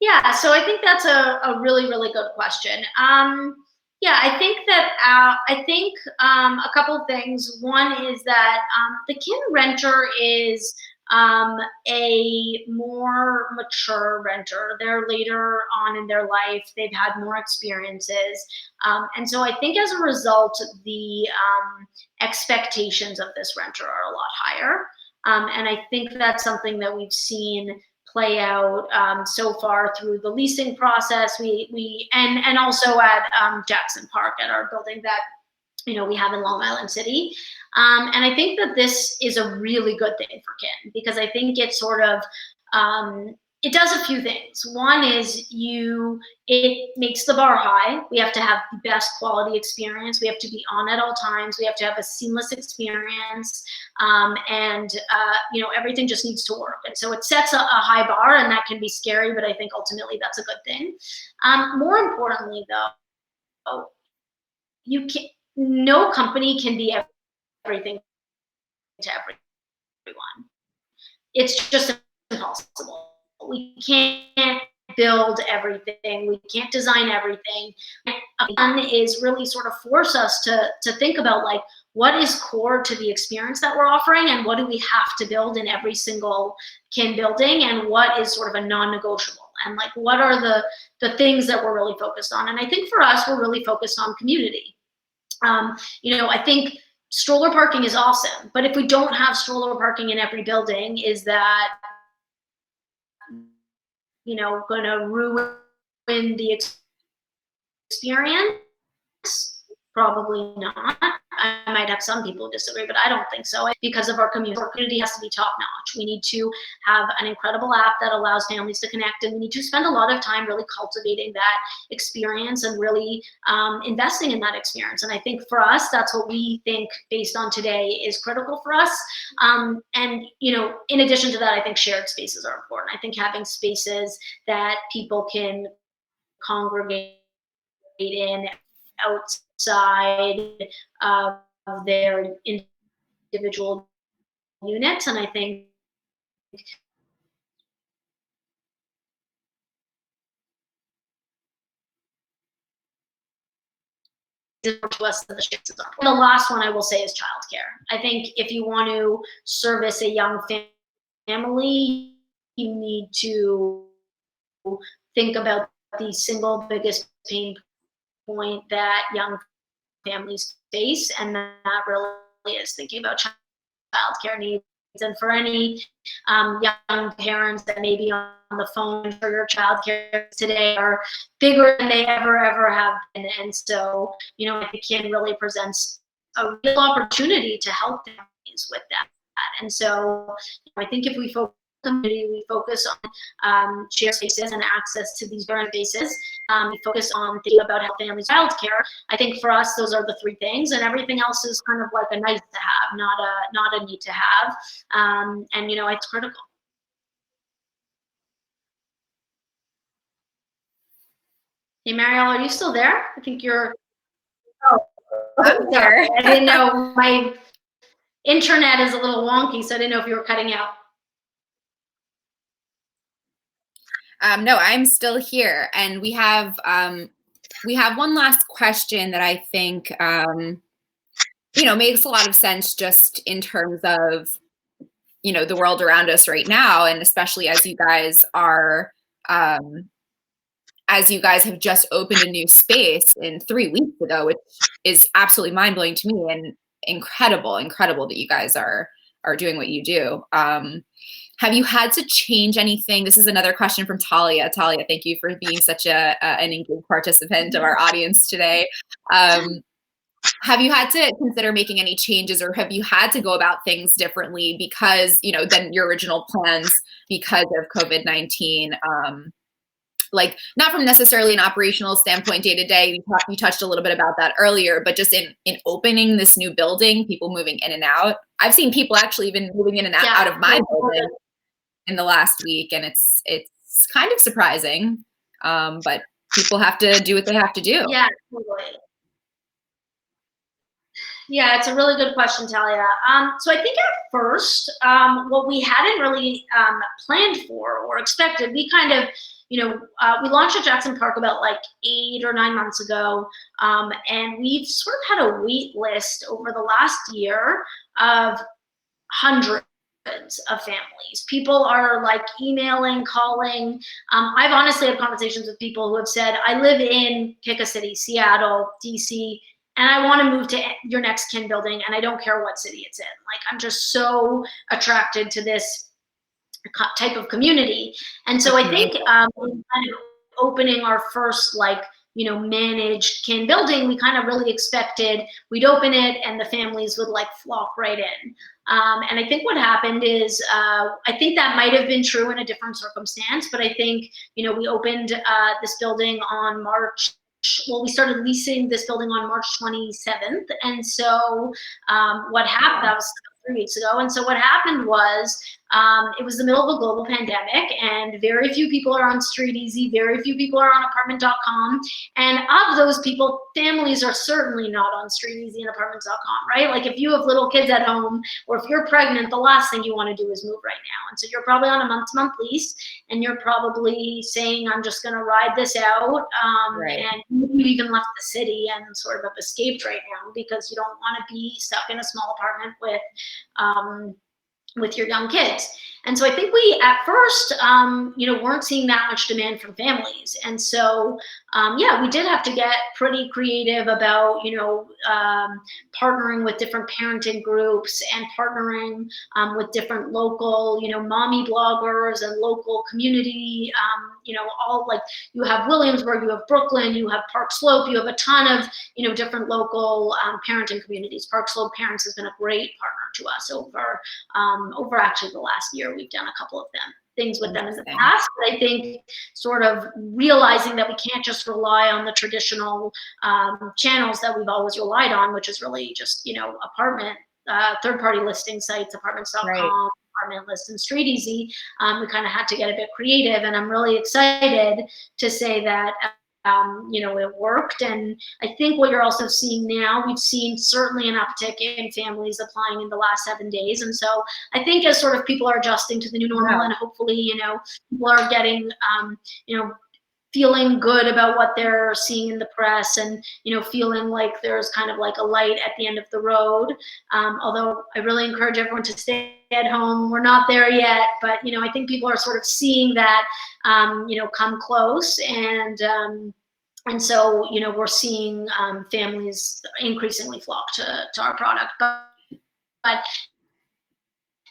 Yeah, so I think that's a really, really good question. Yeah, I think that a couple of things. One is that the Kin renter is a more mature renter. They're later on in their life. They've had more experiences. And so I think as a result, the expectations of this renter are a lot higher. And I think that's something that we've seen play out so far through the leasing process. And also at Jackson Park, at our building that we have in Long Island City. And I think that this is a really good thing for Kin, because I think it sort of it does a few things. One is it makes the bar high. We have to have the best quality experience. We have to be on at all times. We have to have a seamless experience, and everything just needs to work. And so it sets a high bar, and that can be scary, but I think ultimately that's a good thing. More importantly, though, no company can be everything to everyone. It's just impossible. We can't build everything. We can't design everything. One is really sort of force us to think about like, what is core to the experience that we're offering, and what do we have to build in every single Kin building, and what is sort of a non-negotiable, and like, what are the things that we're really focused on. And I think for us, we're really focused on community. I think stroller parking is awesome, but if we don't have stroller parking in every building, is that going to ruin the experience? Probably not. I might have some people disagree, but I don't think so. Because of our community has to be top notch. We need to have an incredible app that allows families to connect, and we need to spend a lot of time really cultivating that experience and really investing in that experience. And I think for us, that's what we think based on today is critical for us. And in addition to that, I think shared spaces are important. I think having spaces that people can congregate in outside of their individual units, and I think to us the spaces are. And the last one I will say is childcare. I think if you want to service a young family, you need to think about the single biggest pain point that young families face, and that really is thinking about childcare needs. And for any young parents that may be on the phone for your childcare today are bigger than they ever have been. And so, I think CRePN really presents a real opportunity to help families with that. And so I think if we focus on community, we focus on shared spaces and access to these various spaces. We focus on thinking about how families childcare. I think for us, those are the three things, and everything else is kind of like a nice to have, not a need to have. And it's critical. Hey, Mariel, are you still there? I think you're.
Oh, I'm there.
I didn't know, my internet is a little wonky, so I didn't know if you were cutting out.
No, I'm still here, and we have one last question that I think makes a lot of sense just in terms of the world around us right now, and especially as you guys have just opened a new space in 3 weeks ago, which is absolutely mind-blowing to me, and incredible that you guys are doing what you do. Have you had to change anything? This is another question from Talia. Talia, thank you for being such an engaged participant of our audience today. Have you had to consider making any changes, or have you had to go about things differently because, than your original plans because of COVID-19? Like, not from necessarily an operational standpoint day to day, you touched a little bit about that earlier, but just in opening this new building, people moving in and out. I've seen people actually even moving in and out of my building in the last week, and it's kind of surprising, but people have to do what they have to do.
Yeah, totally. Yeah, it's a really good question, Talia. So I think at first, what we hadn't really planned for or expected, we kind of, we launched at Jackson Park about like 8 or 9 months ago, and we've sort of had a wait list over the last year of hundreds of families. People are like emailing, calling. I've honestly had conversations with people who have said, I live in pick a city, Seattle, DC, and I want to move to your next kin building, and I don't care what city it's in. Like, I'm just so attracted to this type of community. And so I think kind of opening our first managed kin building, we kind of really expected we'd open it and the families would like flock right in. And I think what happened is, I think that might have been true in a different circumstance, but I think, we opened this building on we started leasing this building on March 27th. And so what happened, that was 3 weeks ago. And so what happened was, it was the middle of a global pandemic, and very few people are on StreetEasy, very few people are on apartment.com. And of those people, families are certainly not on StreetEasy and apartments.com, right? Like, if you have little kids at home, or if you're pregnant, the last thing you want to do is move right now. And so you're probably on a month-to-month lease, and you're probably saying, I'm just going to ride this out.
Right.
And you even left the city and sort of have escaped right now because you don't want to be stuck in a small apartment with your young kids. And so I think we, at first, weren't seeing that much demand from families. And so, we did have to get pretty creative about, partnering with different parenting groups and partnering with different local, mommy bloggers and local community, all like, you have Williamsburg, you have Brooklyn, you have Park Slope, you have a ton of, different local parenting communities. Park Slope Parents has been a great partner to us over actually the last year. We've done a couple of things with them in the past, but I think sort of realizing that we can't just rely on the traditional channels that we've always relied on, which is really just, apartment, third-party listing sites, apartments.com,
right.
apartment list, and StreetEasy. We kind of had to get a bit creative, and I'm really excited to say that it worked. And I think what you're also seeing now, we've seen certainly an uptick in families applying in the last 7 days. And so I think as sort of people are adjusting to the new normal, and hopefully, people are getting, feeling good about what they're seeing in the press, and feeling like there's kind of like a light at the end of the road. Although I really encourage everyone to stay at home. We're not there yet, but I think people are sort of seeing that come close, and so we're seeing families increasingly flock to our product. But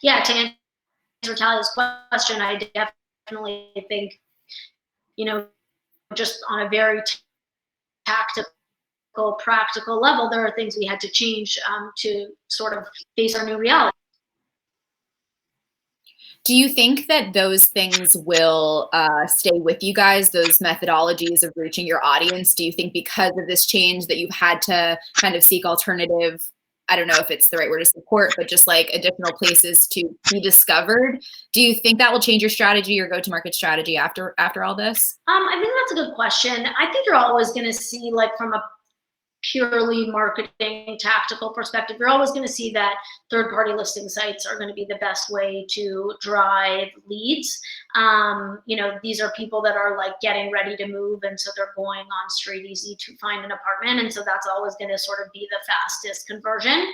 yeah, to answer Talia's question, I definitely think just on a very tactical, practical level, there are things we had to change to sort of face our new reality.
Do you think that those things will stay with you guys, those methodologies of reaching your audience? Do you think because of this change that you've had to kind of seek alternative, I don't know if it's the right word to support, but just like additional places to be discovered? Do you think that will change your strategy or go-to-market strategy after all this?
I think that's a good question. I think you're always going to see, like, from a purely marketing tactical perspective, you're always going to see that third-party listing sites are going to be the best way to drive leads. These are people that are like getting ready to move, and so they're going on StreetEasy to find an apartment, and so that's always going to sort of be the fastest conversion.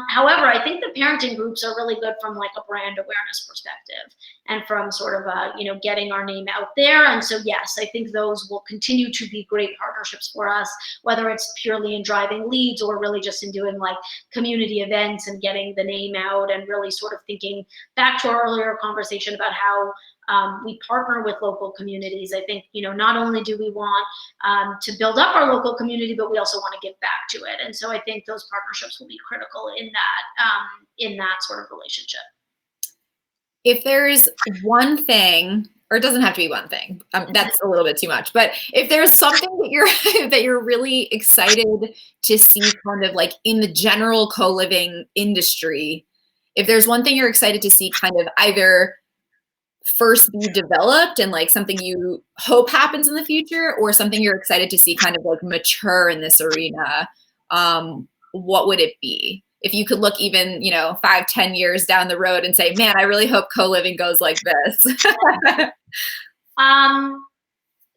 However, I think the parenting groups are really good from like a brand awareness perspective, and from sort of getting our name out there. And so yes, I think those will continue to be great partnerships for us, whether it's purely in driving leads or really just in doing like community events and getting the name out, and really sort of thinking back to our earlier conversation about how we partner with local communities. I think, not only do we want to build up our local community, but we also want to give back to it. And so I think those partnerships will be critical in that sort of relationship.
If there's one thing, or it doesn't have to be one thing, that's a little bit too much, but if there's something that you're really excited to see kind of like in the general co-living industry, if there's one thing you're excited to see kind of either first be developed and like something you hope happens in the future, or something you're excited to see kind of like mature in this arena, what would it be? If you could look even, 5-10 years down the road and say, man, I really hope co-living goes like this.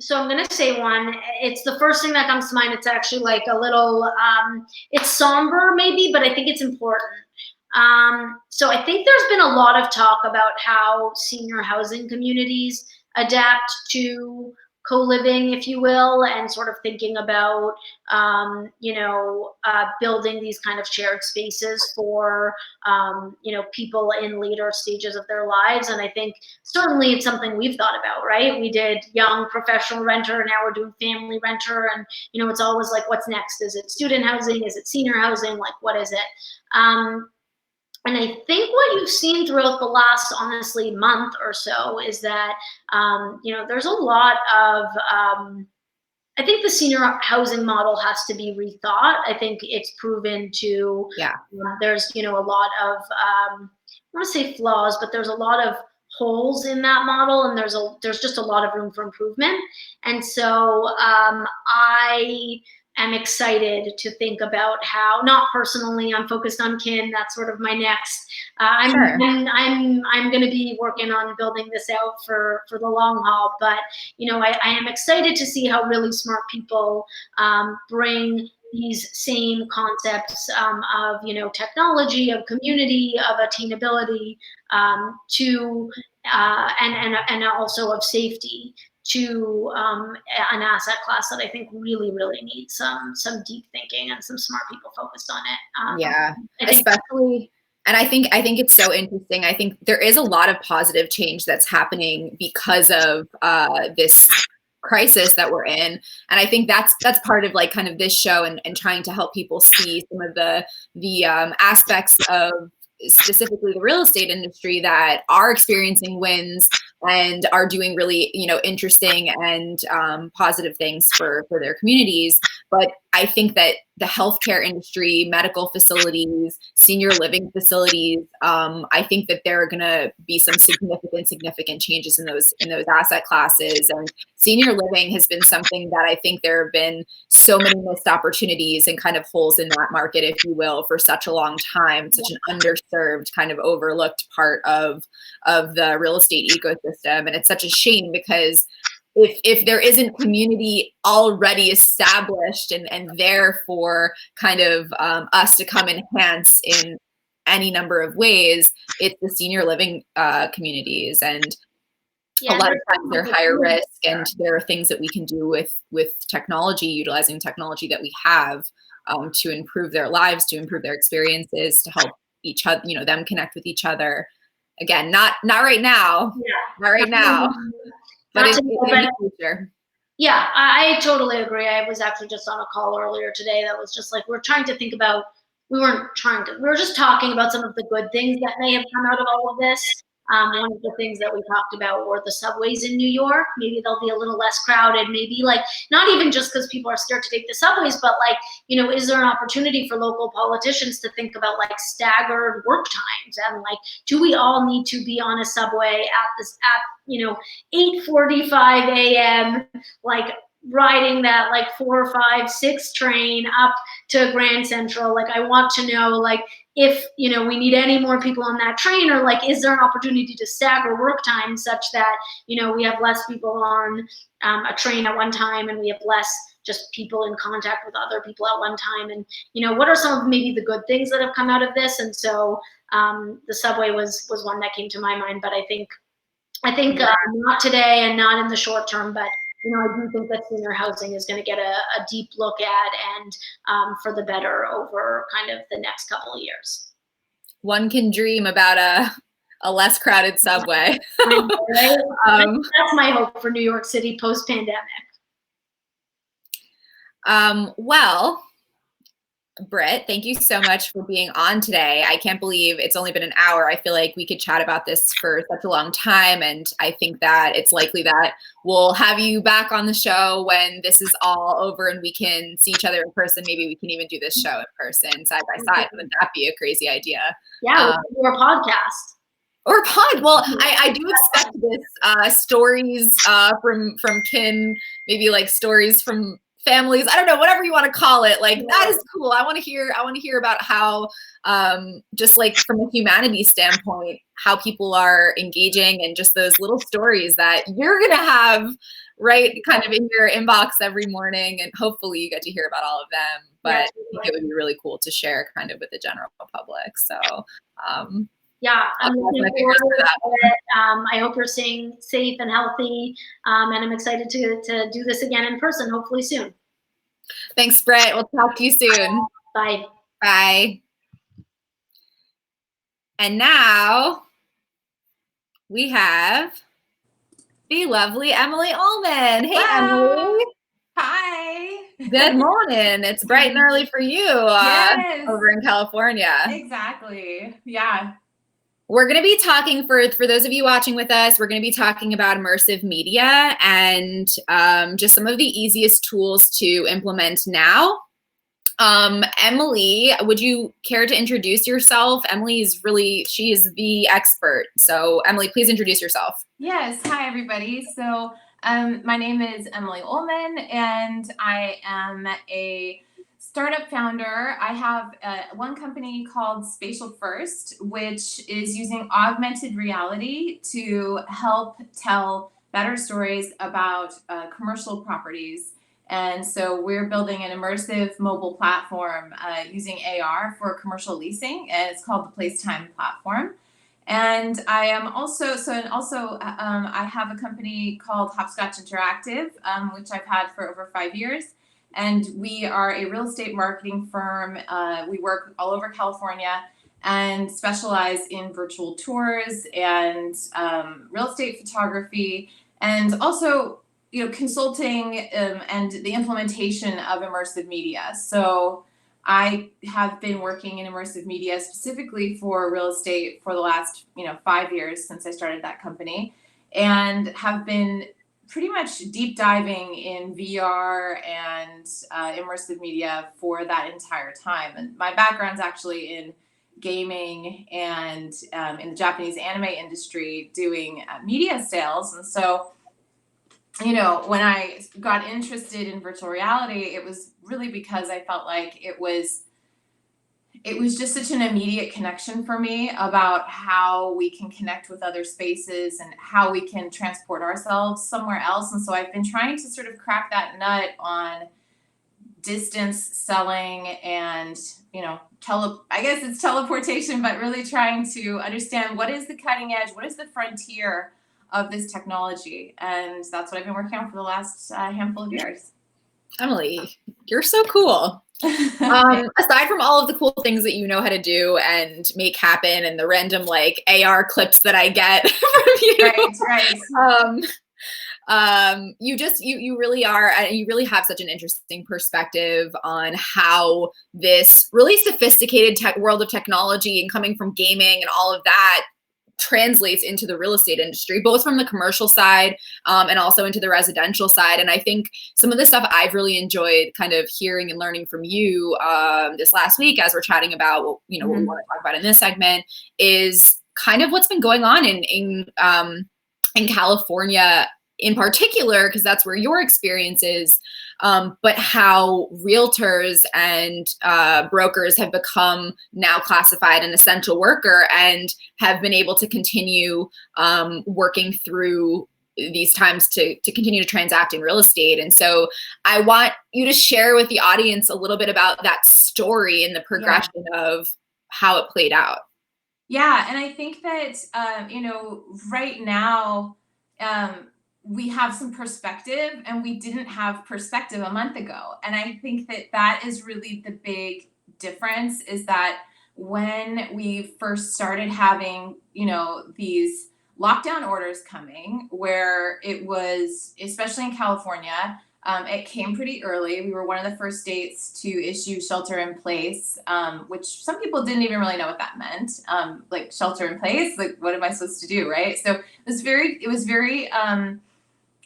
So I'm going to say one. It's the first thing that comes to mind. It's actually like a little, it's somber maybe, but I think it's important. So I think there's been a lot of talk about how senior housing communities adapt to co-living, if you will, and sort of thinking about, building these kind of shared spaces for, people in later stages of their lives. And I think certainly it's something we've thought about, right? We did young professional renter, now we're doing family renter. And, it's always like, what's next? Is it student housing? Is it senior housing? Like, what is it? And I think what you've seen throughout the last, honestly, month or so is that, there's a lot of, I think the senior housing model has to be rethought. I think it's proven to, there's, a lot of, I want to say flaws, but there's a lot of holes in that model, and there's just a lot of room for improvement. And so I'm excited to think about how, not personally, I'm focused on kin. That's sort of my next. I'm going to be working on building this out for the long haul. But I am excited to see how really smart people bring these same concepts of technology, of community, of attainability to and also of safety to an asset class that I think really needs some deep thinking and some smart people focused on it.
Yeah, especially. And I think it's so interesting. I think there is a lot of positive change that's happening because of this crisis that we're in. And I think that's part of like kind of this show and trying to help people see some of the aspects of specifically the real estate industry that are experiencing wins and are doing really, interesting and positive things for their communities. But I think that the healthcare industry, medical facilities, senior living facilities, I think that there are going to be some significant changes in those asset classes. And senior living has been something that I think there have been so many missed opportunities and kind of holes in that market, if you will, for such a long time. Such an underserved, kind of overlooked part of the real estate ecosystem, and it's such a shame because if there isn't community already established and there for kind of us to come enhance in any number of ways, it's the senior living communities. And a lot of times they're higher risk, and there are things that we can do with technology, utilizing technology that we have to improve their lives, to improve their experiences, to help each other, them connect with each other. Again, not right now, not right now. But in the future.
Yeah, I totally agree. I was actually just on a call earlier today that was just like, we were just talking about some of the good things that may have come out of all of this. One of the things that we talked about were the subways in New York. Maybe they'll be a little less crowded. Maybe like, not even just because people are scared to take the subways, but like, is there an opportunity for local politicians to think about like staggered work times? And like, do we all need to be on a subway at 8:45 a.m., like riding that like 4, 5, 6 train up to Grand Central? Like, I want to know, like, if we need any more people on that train, or like, is there an opportunity to stagger work time such that we have less people on a train at one time, and we have less just people in contact with other people at one time? And what are some of maybe the good things that have come out of this? And so the subway was one that came to my mind. But I think not today and not in the short term, but I do think that senior housing is going to get a deep look at, and for the better over kind of the next couple of years.
One can dream about a less crowded subway.
Right? That's my hope for New York City post-pandemic.
Well, Britt, thank you so much for being on today. I can't believe it's only been an hour. I feel like we could chat about this for such a long time, and I think that it's likely that we'll have you back on the show when this is all over and we can see each other in person. Maybe we can even do this show in person, side by side. Wouldn't that be a crazy idea?
Yeah, or a podcast.
Or a pod. Well, I do expect this stories from Kin, maybe like stories from families, I don't know, whatever you want to call it. Like, that is cool. I want to hear about how, just like from a humanity standpoint, how people are engaging, and just those little stories that you're going to have right kind of in your inbox every morning. And hopefully you get to hear about all of them. But I think it would be really cool to share kind of with the general public. So,
yeah, I'm looking forward to it. I hope you're staying safe and healthy, and I'm excited to do this again in person, hopefully soon.
Thanks, Britt. We'll talk to you soon.
Bye.
Bye. And now we have the lovely Emily Olman. Hey, Emily.
Hi.
Good morning. It's bright and early for you over in California.
Exactly. Yeah.
We're going to be talking, for those of you watching with us, we're going to be talking about immersive media and just some of the easiest tools to implement now. Emily, would you care to introduce yourself? She is the expert. So Emily, please introduce yourself.
Yes. Hi, everybody. So my name is Emily Olman, and I am a startup founder. I have one company called SpatialFirst, which is using augmented reality to help tell better stories about commercial properties. And so we're building an immersive mobile platform using AR for commercial leasing, and it's called the Placetime platform. And I am also, I have a company called Hopscotch Interactive, which I've had for over 5 years. And we are a real estate marketing firm. We work all over California and specialize in virtual tours and real estate photography, and also, consulting and the implementation of immersive media. So I have been working in immersive media specifically for real estate for the last, 5 years since I started that company, and have been pretty much deep diving in VR and immersive media for that entire time. And my background's actually in gaming and in the Japanese anime industry doing media sales. And so, when I got interested in virtual reality, it was really because I felt like it was just such an immediate connection for me about how we can connect with other spaces and how we can transport ourselves somewhere else. And so I've been trying to sort of crack that nut on distance selling and, I guess it's teleportation, but really trying to understand what is the cutting edge, what is the frontier of this technology. And that's what I've been working on for the last handful of years.
Emily, you're so cool. Aside from all of the cool things that you know how to do and make happen and the random AR clips that I get from you.
Right.
You really are, and you really have such an interesting perspective on how this really sophisticated world of technology and coming from gaming and all of that translates into the real estate industry, both from the commercial side and also into the residential side. And I think some of the stuff I've really enjoyed kind of hearing and learning from you this last week as we're chatting about what we want to talk about in this segment is kind of what's been going on in California in particular, because that's where your experience is, but how realtors and brokers have become now classified an essential worker and have been able to continue working through these times to continue to transact in real estate. And so I want you to share with the audience a little bit about that story and the progression of how it played out.
Yeah, and I think that, right now, we have some perspective, and we didn't have perspective a month ago. And I think that that is really the big difference, is that when we first started having, these lockdown orders coming, where it was, especially in California, it came pretty early. We were one of the first states to issue shelter in place, which some people didn't even really know what that meant. Like shelter in place, like what am I supposed to do, right? So it was very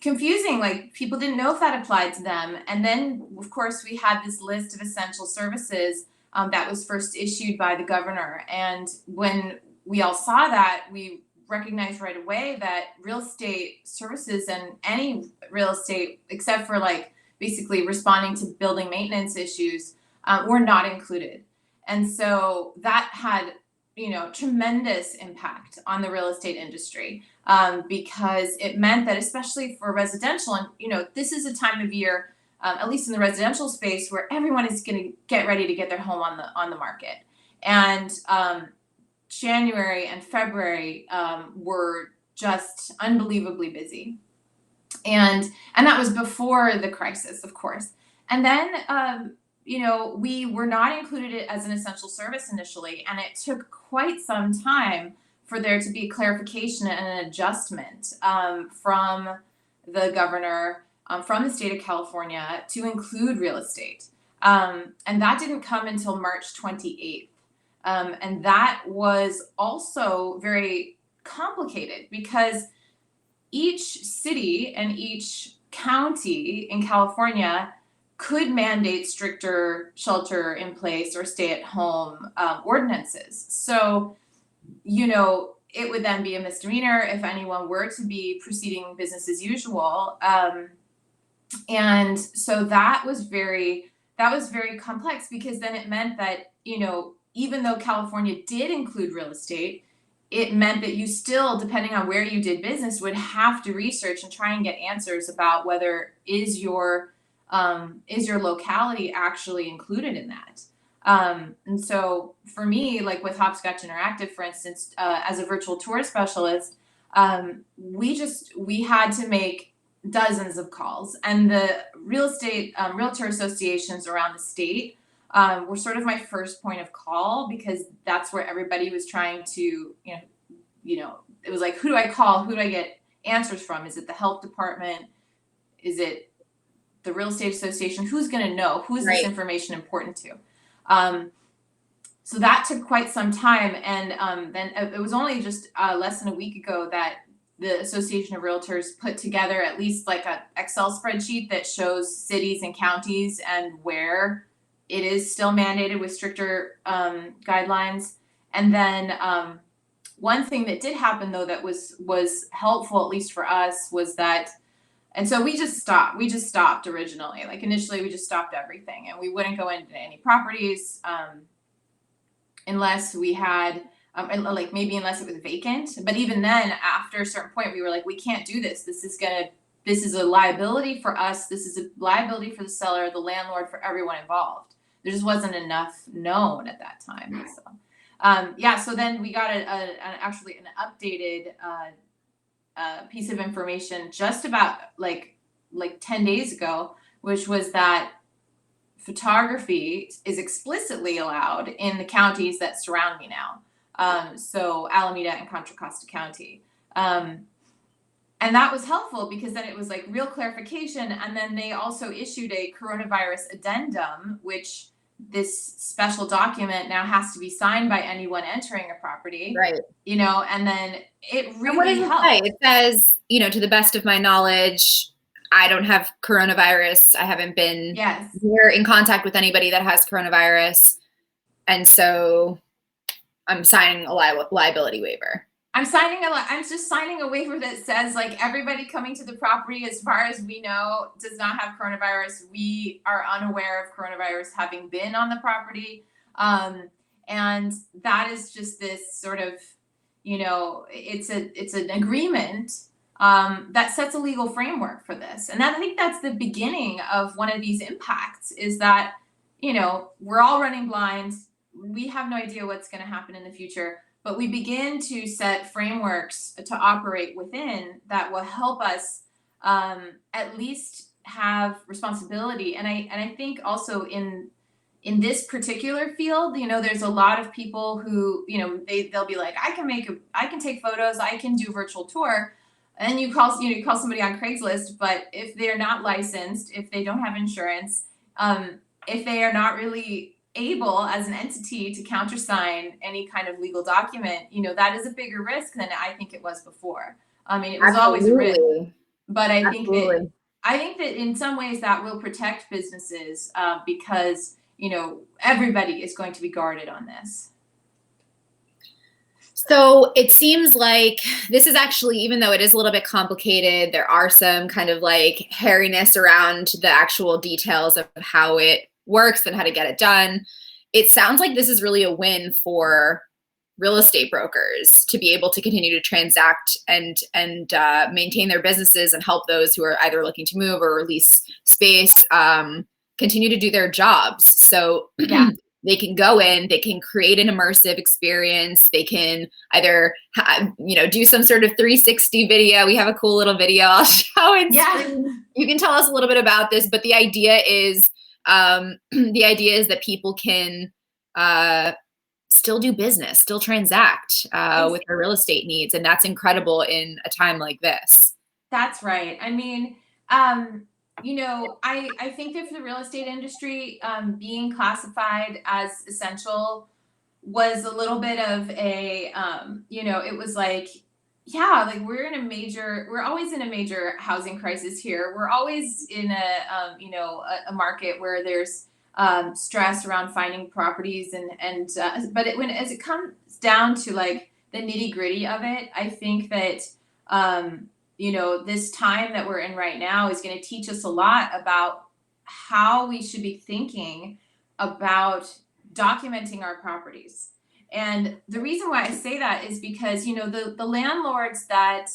confusing. Like people didn't know if that applied to them. And then, of course, we had this list of essential services that was first issued by the governor. And when we all saw that, we recognized right away that real estate services and any real estate, except for basically responding to building maintenance issues, were not included. And so that had, tremendous impact on the real estate industry, because it meant that, especially for residential, and, this is a time of year, at least in the residential space, where everyone is going to get ready to get their home on the market. And January and February were just unbelievably busy. And that was before the crisis, of course. And then, we were not included as an essential service initially, and it took quite some time for there to be clarification and an adjustment from the governor, from the state of California, to include real estate. And that didn't come until March 28th. And that was also very complicated, because each city and each county in California could mandate stricter shelter in place or stay at home ordinances. So, it would then be a misdemeanor if anyone were to be proceeding business as usual. And so that was very complex, because then it meant that, even though California did include real estate, it meant that you still, depending on where you did business, would have to research and try and get answers about whether is your locality actually included in that. And so for me, like with Hopscotch Interactive, for instance, as a virtual tour specialist, we had to make dozens of calls, and the real estate realtor associations around the state were sort of my first point of call, because that's where everybody was trying to, it was like, who do I call? Who do I get answers from? Is it the health department? Is it the real estate association? Who's going to know? Who is this information important to? So that took quite some time. And then it was only just less than a week ago that the Association of Realtors put together at least like an Excel spreadsheet that shows cities and counties and where it is still mandated with stricter guidelines. And then one thing that did happen, though, that was helpful, at least for us, was that, and so we just stopped originally. Like initially we just stopped everything, and we wouldn't go into any properties unless we had, like maybe unless it was vacant. But even then, after a certain point, we were like, we can't do this. This is a liability for us. This is a liability for the seller, the landlord, for everyone involved. There just wasn't enough known at that time. So, so then we got actually an updated piece of information just about like 10 days ago, which was that photography is explicitly allowed in the counties that surround me now. So Alameda and Contra Costa County. And that was helpful because then it was like real clarification. And then they also issued a coronavirus addendum, which this special document now has to be signed by anyone entering a property.
Right.
And then it really
what does it
helps.
say? It says, to the best of my knowledge, I don't have coronavirus. I haven't been here in contact with anybody that has coronavirus. And so I'm signing a liability waiver.
I'm just signing a waiver that says like everybody coming to the property, as far as we know, does not have coronavirus. We are unaware of coronavirus having been on the property. And that is just this sort of, it's an agreement that sets a legal framework for this. And I think that's the beginning of one of these impacts, is that, we're all running blind. We have no idea what's going to happen in the future, but we begin to set frameworks to operate within that will help us at least have responsibility. And I think also in this particular field, there's a lot of people who, they'll be like, I can take photos, I can do virtual tour. And you call somebody on Craigslist, but if they're not licensed, if they don't have insurance, if they are not really able as an entity to countersign any kind of legal document, that is a bigger risk than I think it was before. I mean, it was always a risk, but I think that in some ways that will protect businesses because, everybody is going to be guarded on this.
So it seems like this is actually, even though it is a little bit complicated, there are some kind of like hairiness around the actual details of how it works and how to get it done. It sounds like this is really a win for real estate brokers to be able to continue to transact and maintain their businesses and help those who are either looking to move or lease space continue to do their jobs. So they can go in, they can create an immersive experience. They can either, do some sort of 360 video. We have a cool little video I'll show. You can tell us a little bit about this, but the idea is that people can still do business, still transact with their real estate needs. And that's incredible in a time like this.
That's right. I mean, I think that for the real estate industry, being classified as essential was a little bit of a, it was like, we're always in a major housing crisis here. We're always in a market where there's stress around finding properties but as it comes down to like the nitty gritty of it, I think that, this time that we're in right now is going to teach us a lot about how we should be thinking about documenting our properties. And the reason why I say that is because, the landlords that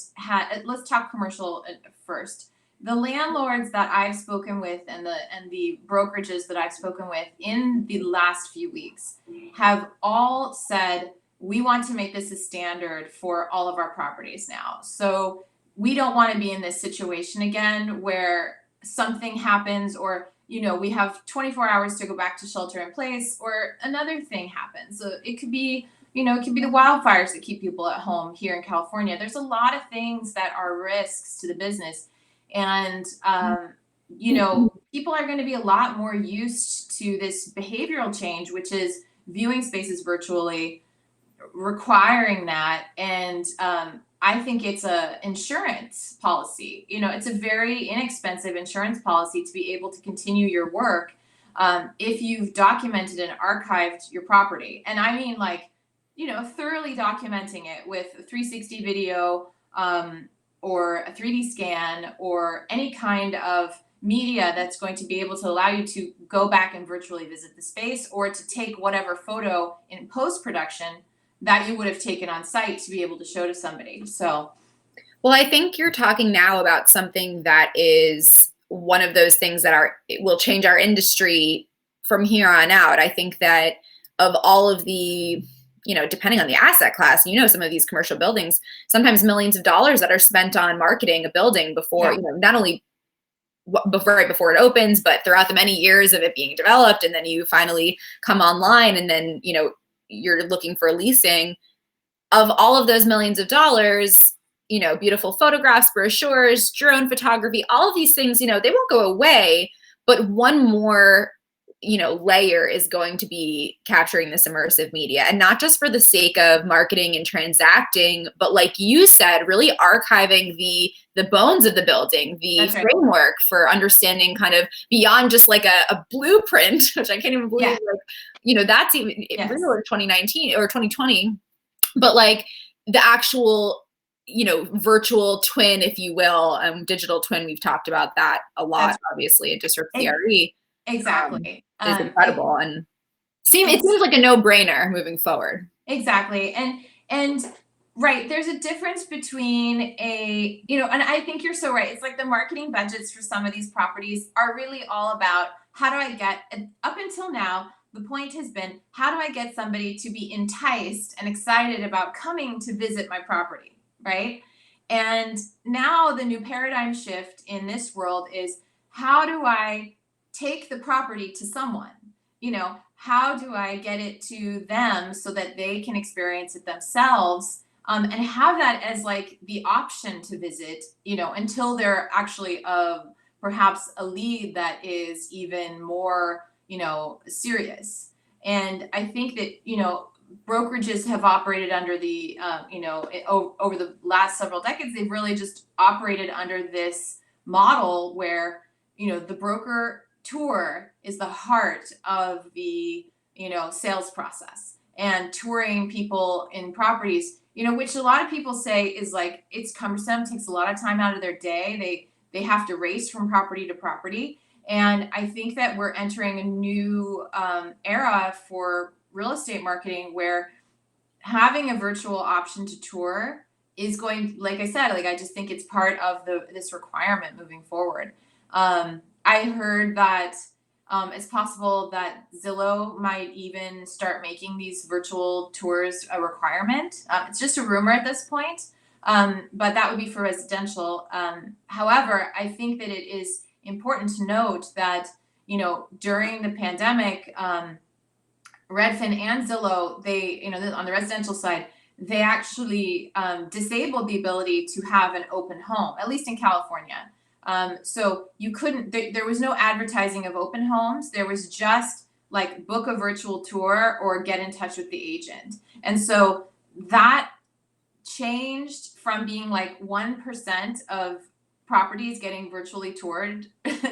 let's talk commercial first. the landlords that I've spoken with and the brokerages that I've spoken with in the last few weeks have all said, we want to make this a standard for all of our properties now. So we don't want to be in this situation again where something happens, or we have 24 hours to go back to shelter in place, or another thing happens. So it could be, it could be the wildfires that keep people at home here in California. There's a lot of things that are risks to the business. And, people are going to be a lot more used to this behavioral change, which is viewing spaces virtually, requiring that. And I think it's a insurance policy. It's a very inexpensive insurance policy to be able to continue your work if you've documented and archived your property. And I mean, thoroughly documenting it with a 360 video or a 3D scan or any kind of media that's going to be able to allow you to go back and virtually visit the space, or to take whatever photo in post-production that you would have taken on site to be able to show to somebody. So,
well, I think you're talking now about something that is one of those things that will change our industry from here on out. I think that of all of the, depending on the asset class, some of these commercial buildings, sometimes millions of dollars that are spent on marketing a building before, not only right before it opens, but throughout the many years of it being developed. And then you finally come online, and then, you're looking for leasing. Of all of those millions of dollars, beautiful photographs, brochures, drone photography, all of these things, they won't go away, but one more, layer is going to be capturing this immersive media, and not just for the sake of marketing and transacting, but like you said, really archiving the bones of the building, the framework for understanding kind of beyond just like a blueprint, which I can't even believe, that's even real in 2019 or 2020, but like the actual, virtual twin, if you will, digital twin. We've talked about that a lot, obviously, at DisruptCRE.
Exactly.
Is incredible, and it seems like a no-brainer moving forward.
Exactly. And right, there's a difference between and I think you're so right. It's like the marketing budgets for some of these properties are really all about, how do I get, up until now, the point has been, how do I get somebody to be enticed and excited about coming to visit my property, right? And now the new paradigm shift in this world is, how do I take the property to someone? How do I get it to them so that they can experience it themselves, and have that as like the option to visit, until they're actually perhaps a lead that is even more, serious. And I think that, brokerages have operated under the, over the last several decades, they've really just operated under this model where, the broker tour is the heart of the, sales process, and touring people in properties, which a lot of people say is like, it's cumbersome, takes a lot of time out of their day. They have to race from property to property. And I think that we're entering a new era for real estate marketing, where having a virtual option to tour is going, like I said, I just think it's part of this requirement moving forward. I heard that it's possible that Zillow might even start making these virtual tours a requirement. It's just a rumor at this point, but that would be for residential. However, I think that it is important to note that, during the pandemic, Redfin and Zillow, they, on the residential side, they actually disabled the ability to have an open home, at least in California. So you couldn't, there was no advertising of open homes. There was just like book a virtual tour or get in touch with the agent. And so that changed from being like 1% of properties getting virtually toured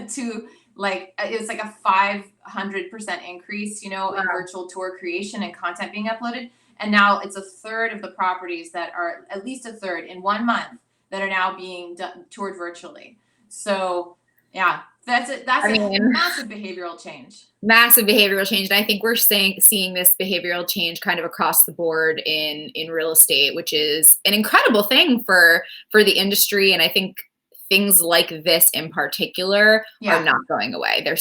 to like, it was like a 500% increase, in virtual tour creation and content being uploaded. And now it's a third of the properties that are, at least a third in 1 month, that are now being toured virtually. So yeah, that's a massive behavioral change.
Massive behavioral change. And I think we're seeing this behavioral change kind of across the board in real estate, which is an incredible thing for the industry. And I think things like this in particular are not going away. We're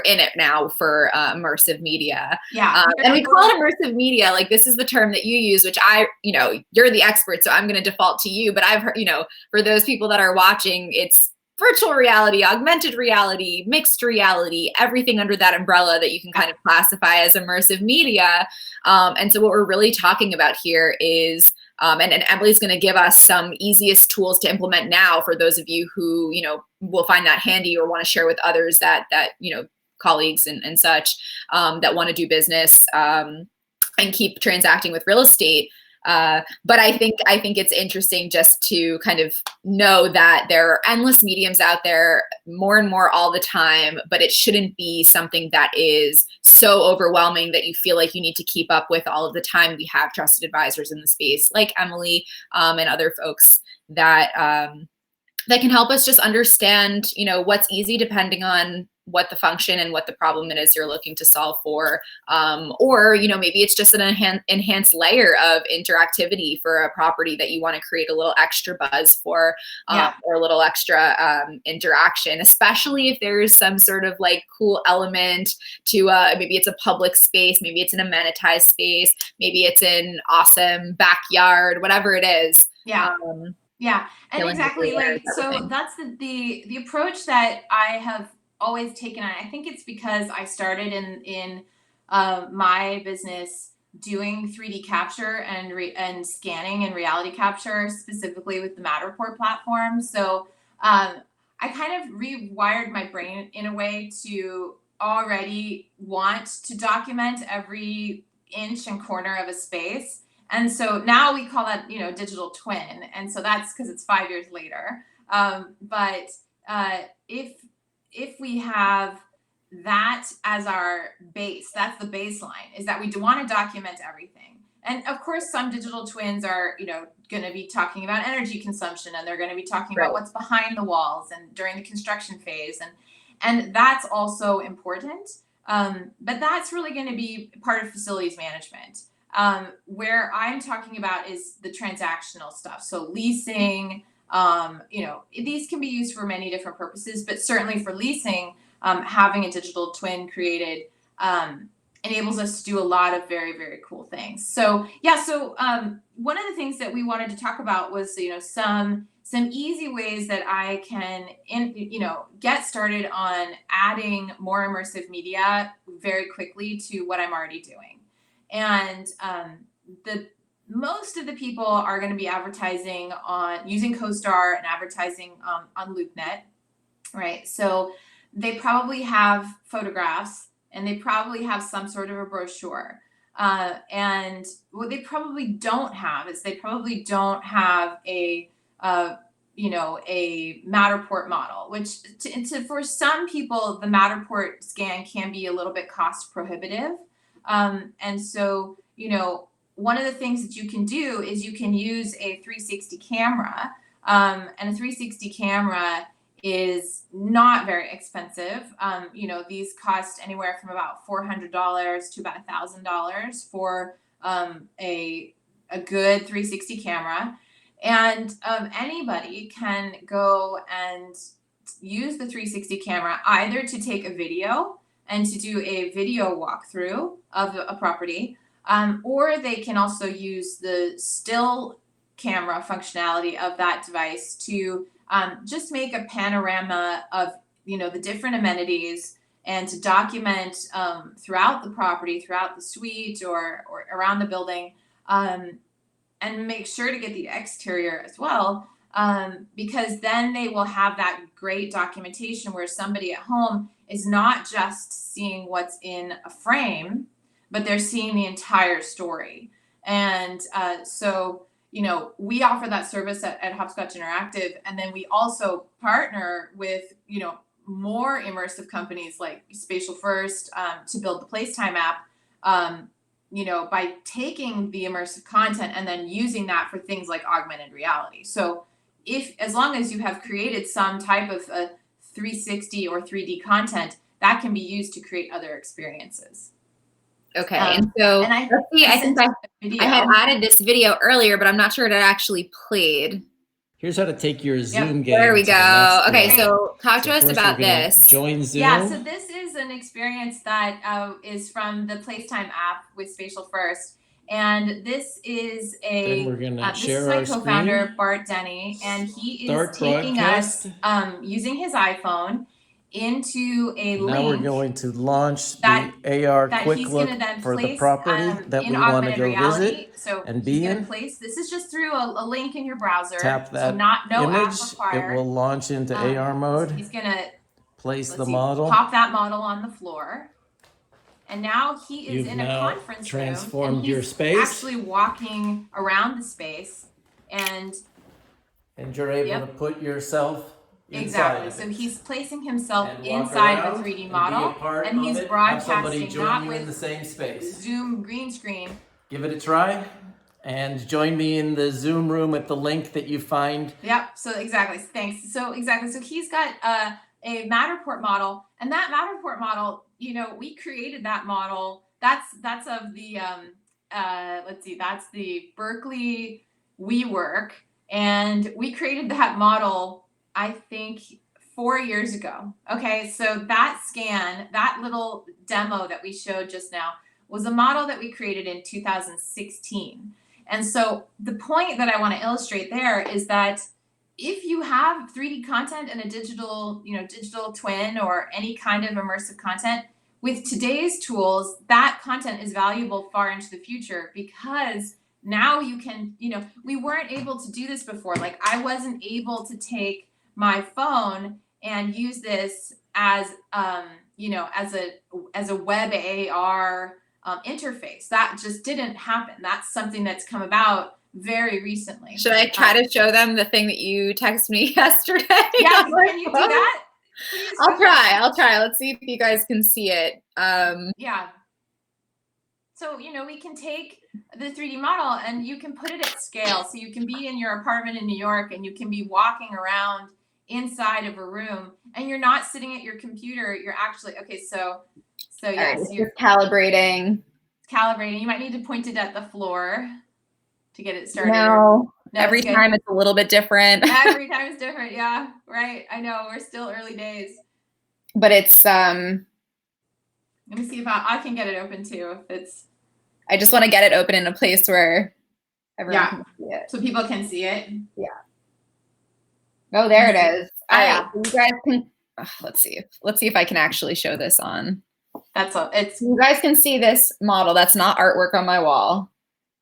in it now for immersive media. And we call it immersive media. Like, this is the term that you use, which you're the expert, so I'm going to default to you. But I've heard, for those people that are watching, it's virtual reality, augmented reality, mixed reality, everything under that umbrella that you can kind of classify as immersive media. And so what we're really talking about here is, and Emily's going to give us some easiest tools to implement now for those of you who, will find that handy or want to share with others that colleagues and such, that want to do business and keep transacting with real estate. But I think it's interesting just to kind of know that there are endless mediums out there, more and more all the time, but it shouldn't be something that is so overwhelming that you feel like you need to keep up with all of the time. We have trusted advisors in the space like Emily and other folks that can help us just understand, what's easy depending on what the function and what the problem it is you're looking to solve for. Or, maybe it's just an enhanced layer of interactivity for a property that you want to create a little extra buzz for, or a little extra interaction, especially if there's some sort of like cool element to, maybe it's a public space, maybe it's an amenitized space, maybe it's an awesome backyard, whatever it is.
Yeah, and exactly, like, so that's the approach that I have always taken on. I think it's because I started in my business doing 3D capture and scanning and reality capture, specifically with the Matterport platform. So I kind of rewired my brain in a way to already want to document every inch and corner of a space. And so now we call that, digital twin. And so that's because it's 5 years later. But if we have that as our base, that's the baseline, is that we do want to document everything. And of course, some digital twins are, going to be talking about energy consumption, and they're going to be talking about what's behind the walls and during the construction phase. And that's also important. But that's really going to be part of facilities management. Where I'm talking about is the transactional stuff. So leasing, these can be used for many different purposes, but certainly for leasing, having a digital twin created enables us to do a lot of very, very cool things. So one of the things that we wanted to talk about was, some easy ways that I can, get started on adding more immersive media very quickly to what I'm already doing. And most of the people are going to be advertising on using CoStar and advertising on LoopNet, right? So they probably have photographs, and they probably have some sort of a brochure. And what they probably don't have is they probably don't have a Matterport model, which for some people, the Matterport scan can be a little bit cost prohibitive. And so, one of the things that you can do is you can use a 360 camera, and a 360 camera is not very expensive. These cost anywhere from about $400 to about $1,000 for a good 360 camera. And anybody can go and use the 360 camera either to take a video and to do a video walkthrough of a property, or they can also use the still camera functionality of that device to just make a panorama of, the different amenities, and to document throughout the property, throughout the suite or around the building, and make sure to get the exterior as well, because then they will have that great documentation where somebody at home is not just seeing what's in a frame, but they're seeing the entire story. And so, we offer that service at Hopscotch Interactive. And then we also partner with, more immersive companies like SpatialFirst to build the Placetime app, by taking the immersive content and then using that for things like augmented reality. So as long as you have created some type of a 360 or 3D content, that can be used to create other experiences.
Okay, and so I think I had added this video earlier, but I'm not sure it actually played.
Here's how to take your Zoom game.
There we
to the
go.
next
Okay,
level.
so talk to us
first
about
we're gonna
this.
Join Zoom.
Yeah, so this is an experience that is from the Placetime app with SpatialFirst. And this is
Then we're gonna
this
share
is my
our
co-founder,
screen.
Bart Denny, and he is
Start
taking
broadcast.
us using his iPhone into a link.
Now we're going to launch
that
the AR
that
quick
he's
look
gonna then
for the
place
property that
in
we want to
augmented
go
reality.
visit
So
and
he's
be
gonna
in.
place. This is just through a link in your browser.
Tap that
so no
image.
app required.
It will launch into AR mode.
So he's gonna
place the model.
Pop that model on the floor. And now he is
You've
in a
now
conference
transformed
room. And
your
he's
space.
actually walking around the space, and
you're able to put yourself
exactly.
inside.
So he's placing himself
and walk
inside
around
the 3D
and
model,
be a part
and
of
he's
it. Have somebody
broadcasting
join
not
you in the
with
same space.
Zoom green screen.
Give it a try, and join me in the Zoom room at the link that you find.
Yep. So exactly. Thanks. So exactly. So he's got a Matterport model, and that Matterport model, we created that model. That's of the let's see, that's the Berkeley WeWork, and we created that model, I think, 4 years ago. Okay, so that scan, that little demo that we showed just now, was a model that we created in 2016. And so the point that I want to illustrate there is that if you have 3D content and a digital twin or any kind of immersive content, with today's tools, that content is valuable far into the future, because now you can, we weren't able to do this before. Like, I wasn't able to take my phone and use this as, as a web AR interface. That just didn't happen. That's something that's come about very recently.
Should I try to show them the thing that you texted me yesterday?
Yeah, can you do that? Please.
I'll try. Let's see if you guys can see it.
Yeah. So, we can take the 3D model and you can put it at scale. So you can be in your apartment in New York and you can be walking around inside of a room, and you're not sitting at your computer. You're actually, okay, so yes,
right,
you're
calibrating.
You might need to point it at the floor to get it started.
No, every time it's a little bit different.
Every time it's different. Yeah, right. I know, we're still early days.
But it's,
let me see if I can get it open too. If it's,
I just want to get it open in a place where everyone can see it.
So people can see it.
Yeah. Oh, there it is. All right.
Yeah.
So you guys can, let's see if I can actually show this on. You guys can see this model. That's not artwork on my wall.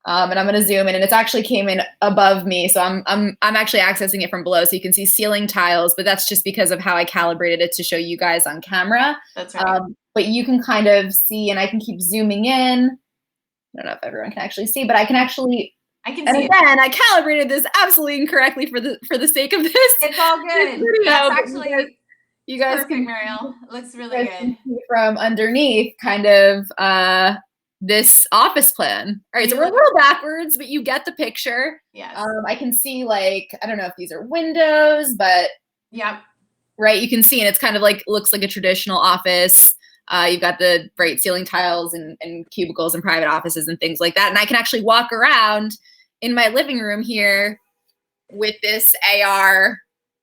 And I'm going to zoom in, and it's actually came in above me. So I'm actually accessing it from below, so you can see ceiling tiles, but that's just because of how I calibrated it to show you guys on camera.
That's right.
But you can kind of see, and I can keep zooming in. I don't know if everyone can actually see, but I can actually.
I can
and
see
again, I calibrated this absolutely incorrectly for the sake of this.
It's all good.
Video,
That's actually
you guys
perfect,
can,
Mariel. It looks really good.
From underneath, kind of this office plan. All right, so we're a little backwards, but you get the picture.
Yes.
I can see, like, I don't know if these are windows, but
yep.
Right, you can see, and it's kind of like, looks like a traditional office. You've got the bright ceiling tiles and cubicles and private offices and things like that. And I can actually walk around in my living room here with this AR.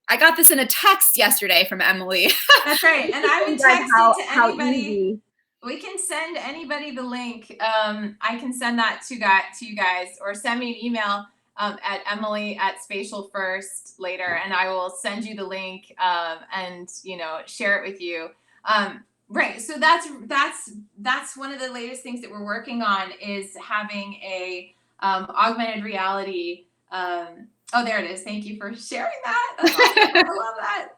I got this in a text yesterday from Emily.
That's right. And I would text it to anybody. We can send anybody the link. I can send that to you guys, or send me an email at Emily@SpatialFirst later, and I will send you the link and share it with you. Right. So that's one of the latest things that we're working on, is having a augmented reality. Oh, there it is. Thank you for sharing that. That's awesome. I love that.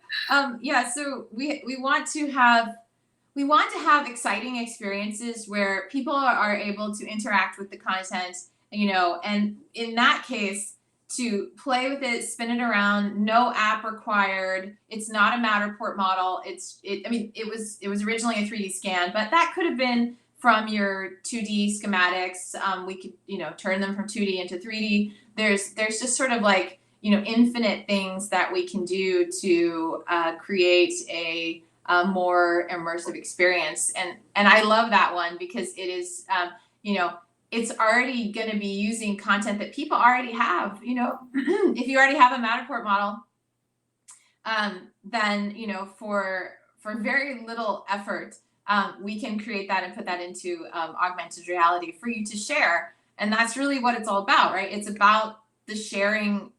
Yeah. So we want to have exciting experiences where people are able to interact with the content, and in that case, to play with it, spin it around, no app required. It's not a Matterport model. It was originally a 3D scan, but that could have been from your 2D schematics. We could, turn them from 2D into 3D. There's just sort of like, infinite things that we can do to create a more immersive experience. And I love that one, because it is, it's already going to be using content that people already have. You know, if you already have a Matterport model, then, you know, for very little effort, we can create that and put that into augmented reality for you to share. And that's really what it's all about, right? It's about the sharing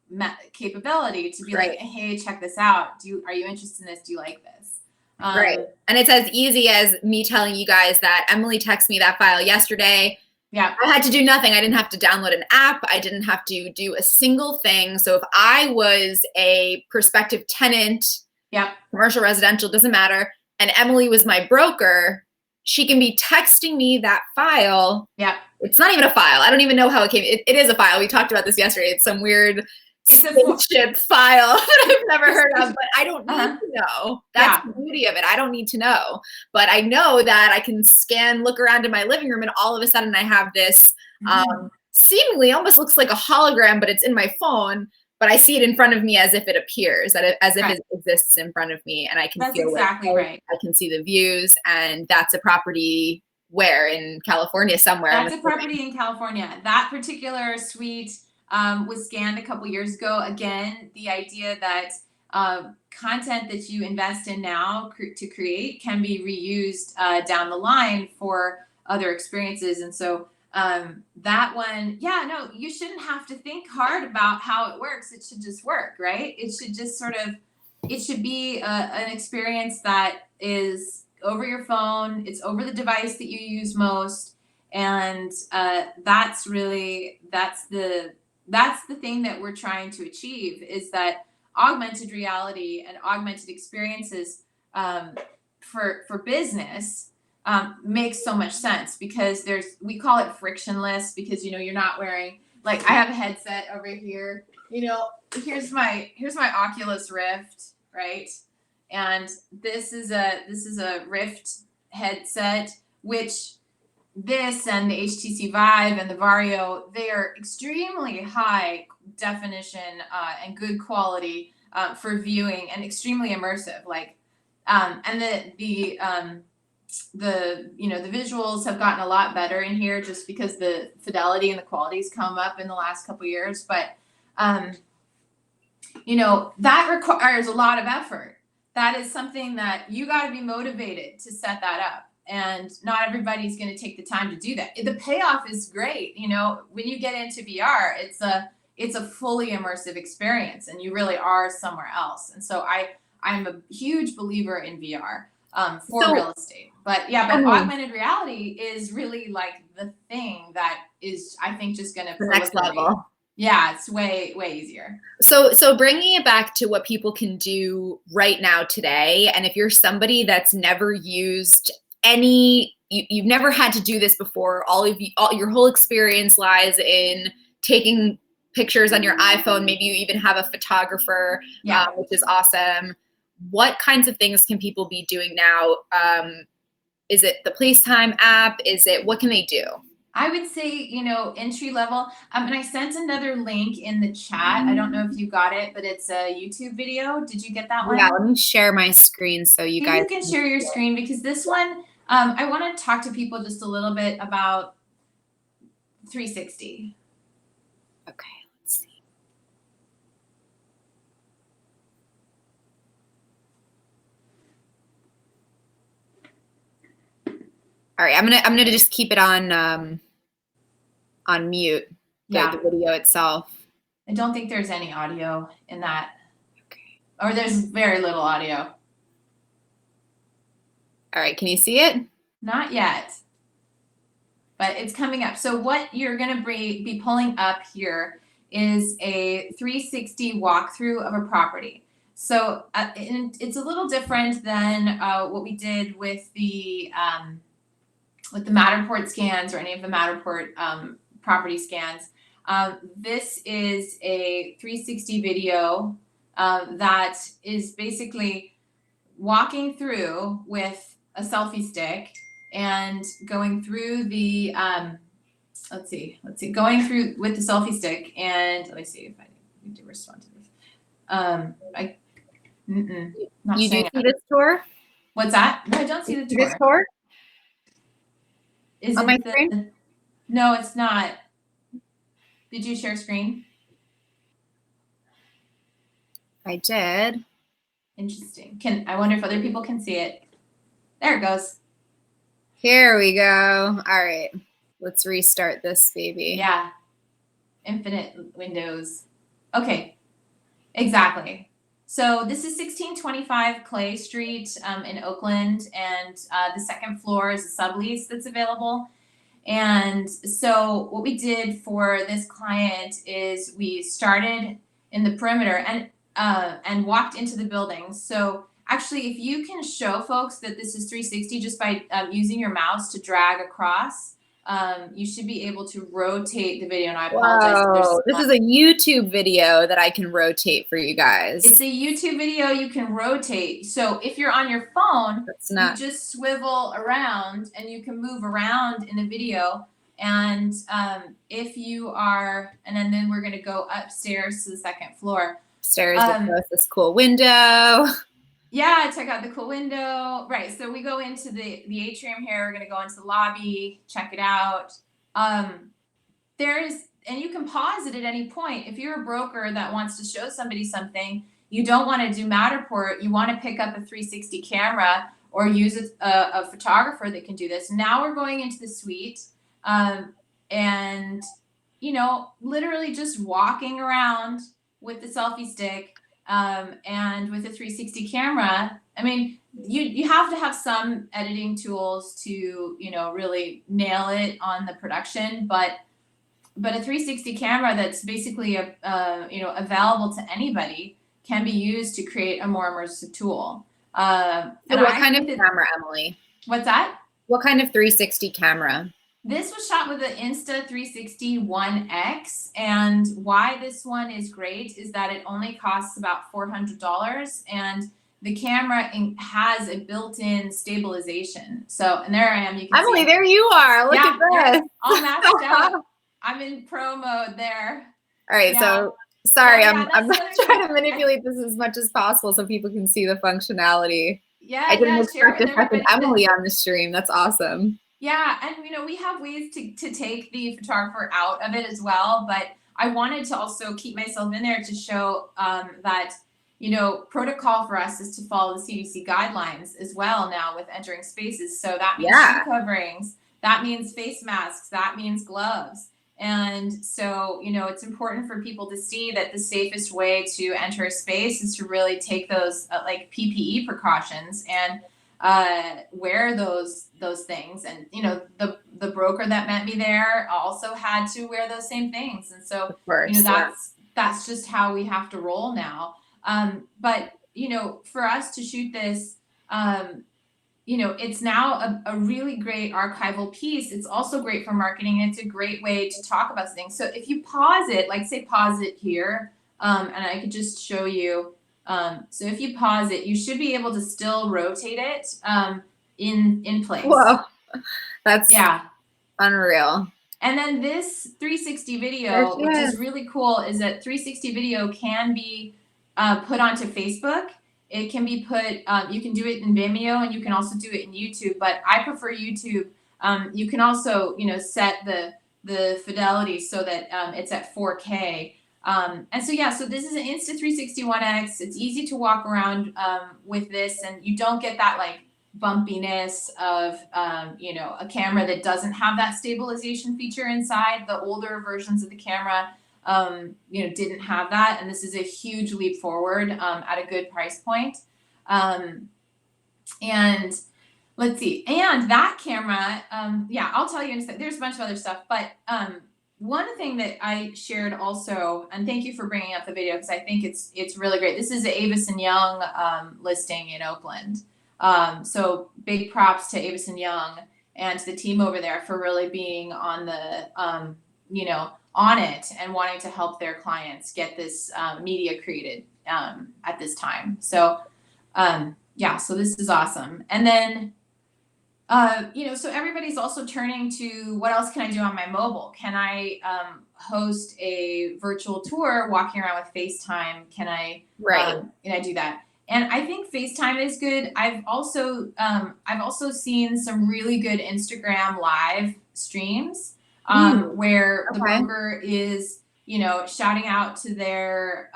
capability to be like, hey, check this out. Are you interested in this? Do you like this?
Right. And it's as easy as me telling you guys that Emily texted me that file yesterday.
Yeah.
I had to do nothing. I didn't have to download an app. I didn't have to do a single thing. So if I was a prospective tenant, commercial, residential, doesn't matter, and Emily was my broker, she can be texting me that file.
Yeah.
It's not even a file. I don't even know how it came. It is a file. We talked about this yesterday. It's some weird spaceship file that I've never heard of, but I don't need to know. That's the beauty of it. I don't need to know. But I know that I can look around in my living room, and all of a sudden I have this seemingly almost looks like a hologram, but it's in my phone. But I see it in front of me as if it appears, as if it exists in front of me, and I can feel
exactly
it. I can see the views, and that's a property where in California somewhere.
That's a property in California. That particular suite was scanned a couple years ago. Again, the idea that content that you invest in now to create can be reused down the line for other experiences. And so that one, you shouldn't have to think hard about how it works. It should just work, right? It should just it should be an experience that is over your phone. It's over the device that you use most. And that's the thing that we're trying to achieve, is that augmented reality and augmented experiences for business makes so much sense, because we call it frictionless, because, you know, you're not wearing, like, I have a headset over here, you know, here's my Oculus Rift, right? And this is a Rift headset, which this and the HTC Vive and the Vario, they are extremely high definition and good quality for viewing, and extremely immersive. Like, and the visuals have gotten a lot better in here, just because the fidelity and the quality's come up in the last couple of years. But you know, that requires a lot of effort. That is something that you got to be motivated to set that up. And not everybody's going to take the time to do that. The payoff is great. You know, when you get into VR, it's a fully immersive experience, and you really are somewhere else. And so I'm a huge believer in VR for real estate. But augmented reality is really like the thing that is, I think, just going to
the next level.
Yeah, it's way easier.
So bringing it back to what people can do right now today, and if you're somebody that's never used you've never had to do this before, your whole experience lies in taking pictures on your iPhone, maybe you even have a photographer, which is awesome. What kinds of things can people be doing now? Is it the PlaceTime app? What can they do?
I would say, you know, entry level. And I sent another link in the chat. I don't know if you got it, but it's a YouTube video. Did you get that one?
Yeah, let me share my screen so you guys
can share your screen, because this one, I want to talk to people just a little bit about 360.
Okay, let's see. All right, I'm gonna just keep it on mute. The video itself.
I don't think there's any audio in that.
Okay.
Or there's very little audio.
All right, can you see it?
Not yet, but it's coming up. So what you're going to be pulling up here is a 360 walkthrough of a property. So it's a little different than what we did with the Matterport scans, or any of the Matterport property scans. This is a 360 video that is basically walking through with a selfie stick and going through the going through with the selfie stick, and let me see if I need to respond to this. Not
you do see this tour?
What's that? No, I don't see the tour.
This tour?
Is
on
it
my screen?
No, it's not. Did you share screen?
I did.
Interesting. I wonder if other people can see it. There it goes.
Here we go. All right. Let's restart this baby.
Yeah. Infinite windows. Okay. Exactly. So this is 1625 Clay Street in Oakland, and the second floor is a sublease that's available. And so what we did for this client is we started in the perimeter and walked into the building. So actually, if you can show folks that this is 360 just by using your mouse to drag across, you should be able to rotate the video. And I apologize.
Whoa, this is a YouTube video that I can rotate for you guys.
It's a YouTube video you can rotate. So if you're on your phone, you just swivel around and you can move around in the video. And if you are, and then we're going to go upstairs to the second floor.
Upstairs, this cool window.
Yeah, check out the cool window. Right. So we go into the atrium here. We're going to go into the lobby, check it out. And you can pause it at any point. If you're a broker that wants to show somebody something, you don't want to do Matterport, you want to pick up a 360 camera or use a photographer that can do this. Now we're going into the suite and, literally just walking around with the selfie stick and with a 360 camera. I mean, you have to have some editing tools to, really nail it on the production, but a 360 camera that's basically available to anybody can be used to create a more immersive tool.
So what kind of camera, Emily?
What's that?
What kind of 360 camera?
This was shot with the Insta360 1X, and why this one is great is that it only costs about $400, and the camera has a built-in stabilization. So, and there I am. You can
Emily,
see
there you are. Look at this.
All matched out. I'm in pro mode there.
All right, so sorry, I'm trying to manipulate this as much as possible so people can see the functionality.
Yeah,
I didn't expect to have an Emily on the stream. That's awesome.
Yeah, and we have ways to take the photographer out of it as well, but I wanted to also keep myself in there to show that protocol for us is to follow the CDC guidelines as well now with entering spaces. So that means shoe coverings, that means face masks, that means gloves. And so, it's important for people to see that the safest way to enter a space is to really take those like PPE precautions and wear those things. And the broker that met me there also had to wear those same things. And so
of course,
that's just how we have to roll now. But for us to shoot this, it's now a really great archival piece. It's also great for marketing. It's a great way to talk about things. So if you pause it, like say pause it here, and I could just show you. So if you pause it, you should be able to still rotate it in place.
Whoa, that's unreal.
And then this 360 video, which is really cool, is that 360 video can be put onto Facebook. It can be put, you can do it in Vimeo, and you can also do it in YouTube, but I prefer YouTube. You can also, set the fidelity so that it's at 4K. And so this is an Insta360 1X. It's easy to walk around with this, and you don't get that like bumpiness of, a camera that doesn't have that stabilization feature inside. The older versions of the camera didn't have that, and this is a huge leap forward at a good price point. And let's see, and that camera, I'll tell you in a second. There's a bunch of other stuff, but one thing that I shared also, and thank you for bringing up the video because I think it's really great. This is the Avis and Young listing in Oakland. So big props to Avis and Young and to the team over there for really being on the on it and wanting to help their clients get this media created at this time. So so this is awesome. And then so everybody's also turning to what else can I do on my mobile? Can I host a virtual tour walking around with FaceTime? Can I do that? And I think FaceTime is good. I've also seen some really good Instagram live streams where the
Okay.
broker is, you know, shouting out to their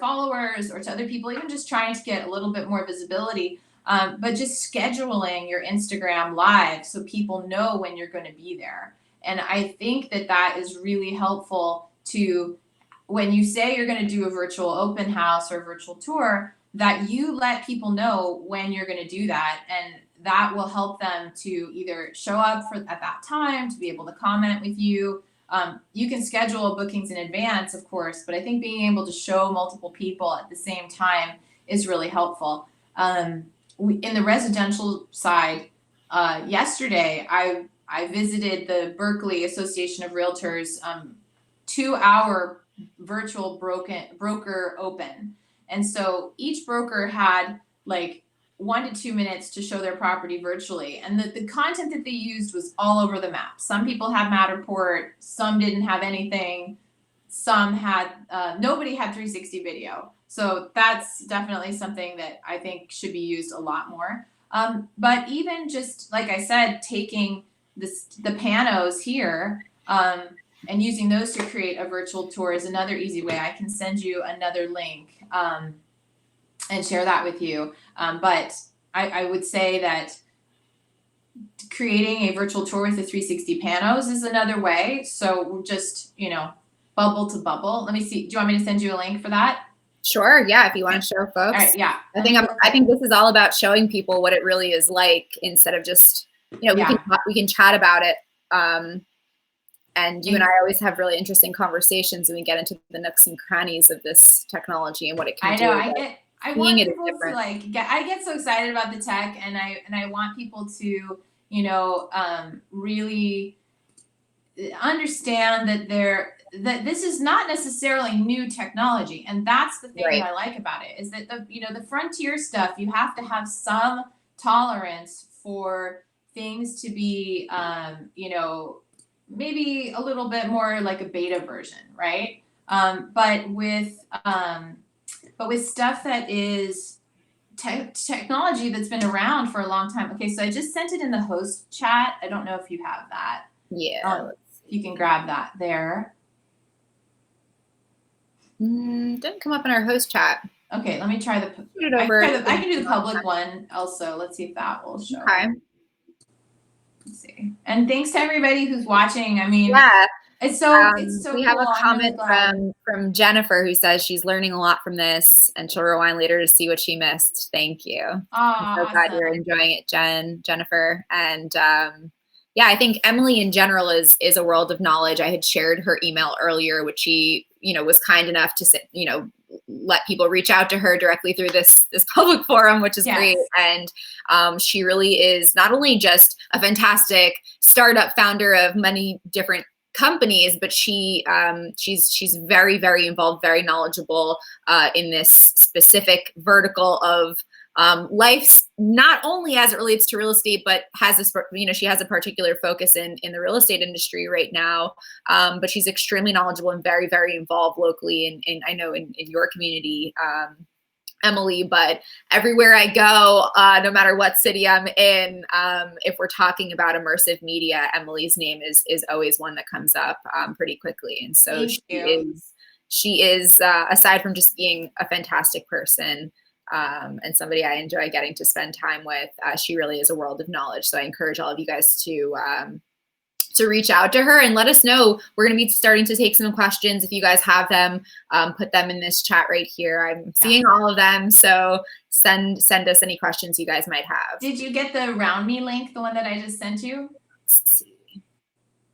followers or to other people, even just trying to get a little bit more visibility. But just scheduling your Instagram live so people know when you're going to be there. And I think that that is really helpful to, when you say you're going to do a virtual open house or a virtual tour, that you let people know when you're going to do that. And that will help them to either show up at that time, to be able to comment with you. You can schedule bookings in advance, of course, but I think being able to show multiple people at the same time is really helpful. In the residential side, yesterday, I visited the Berkeley Association of Realtors 2-hour virtual broker open. And so each broker had like 1 to 2 minutes to show their property virtually. And the content that they used was all over the map. Some people had Matterport, some didn't have anything, some had, nobody had 360 video. So that's definitely something that I think should be used a lot more. But even just, like I said, taking the panos here and using those to create a virtual tour is another easy way. I can send you another link and share that with you. But I would say that creating a virtual tour with the 360 panos is another way. So we're just, you know, bubble to bubble. Let me see. Do you want me to send you a link for that?
Sure. Yeah. If you want to show folks.
All right. Yeah.
I think this is all about showing people what it really is like instead of just, you know, we can chat about it. And you and I always have really interesting conversations when we get into the nooks and crannies of this technology and what it can do.
I want people to I get so excited about the tech, and I want people to, you know, really understand that this is not necessarily new technology. And that's the thing that I like about it, is that the frontier stuff, you have to have some tolerance for things to be, you know, maybe a little bit more like a beta version, right? But with stuff that is technology that's been around for a long time. Okay, so I just sent it in the host chat. I don't know if you have that.
Yeah.
You can grab that there.
Didn't come up in our host chat.
Okay, let me try I can do the public one also. Let's see if that will show.
Okay.
Let's see. And thanks to everybody who's watching. I mean,
yeah,
it's so
we have a comment from Jennifer who says she's learning a lot from this and she'll rewind later to see what she missed. Thank you. I'm so glad you're enjoying it, Jennifer. And yeah, I think Emily in general is a world of knowledge. I had shared her email earlier, which she, you know, was kind enough to, you know, let people reach out to her directly through this public forum, which is great. And she really is not only just a fantastic startup founder of many different companies, but she's very, very involved, very knowledgeable in this specific vertical of life's, not only as it relates to real estate, but has this, you know, she has a particular focus in the real estate industry right now. But she's extremely knowledgeable and very, very involved locally in I know in your community, Emily, but everywhere I go, no matter what city I'm in, if we're talking about immersive media, Emily's name is always one that comes up pretty quickly. And so she is aside from just being a fantastic person, and somebody I enjoy getting to spend time with, she really is a world of knowledge. So I encourage all of you guys to reach out to her and let us know. We're going to be starting to take some questions. If you guys have them, put them in this chat right here. I'm seeing all of them. So send us any questions you guys might have.
Did you get the Round Me link, the one that I just sent you?
Let's see.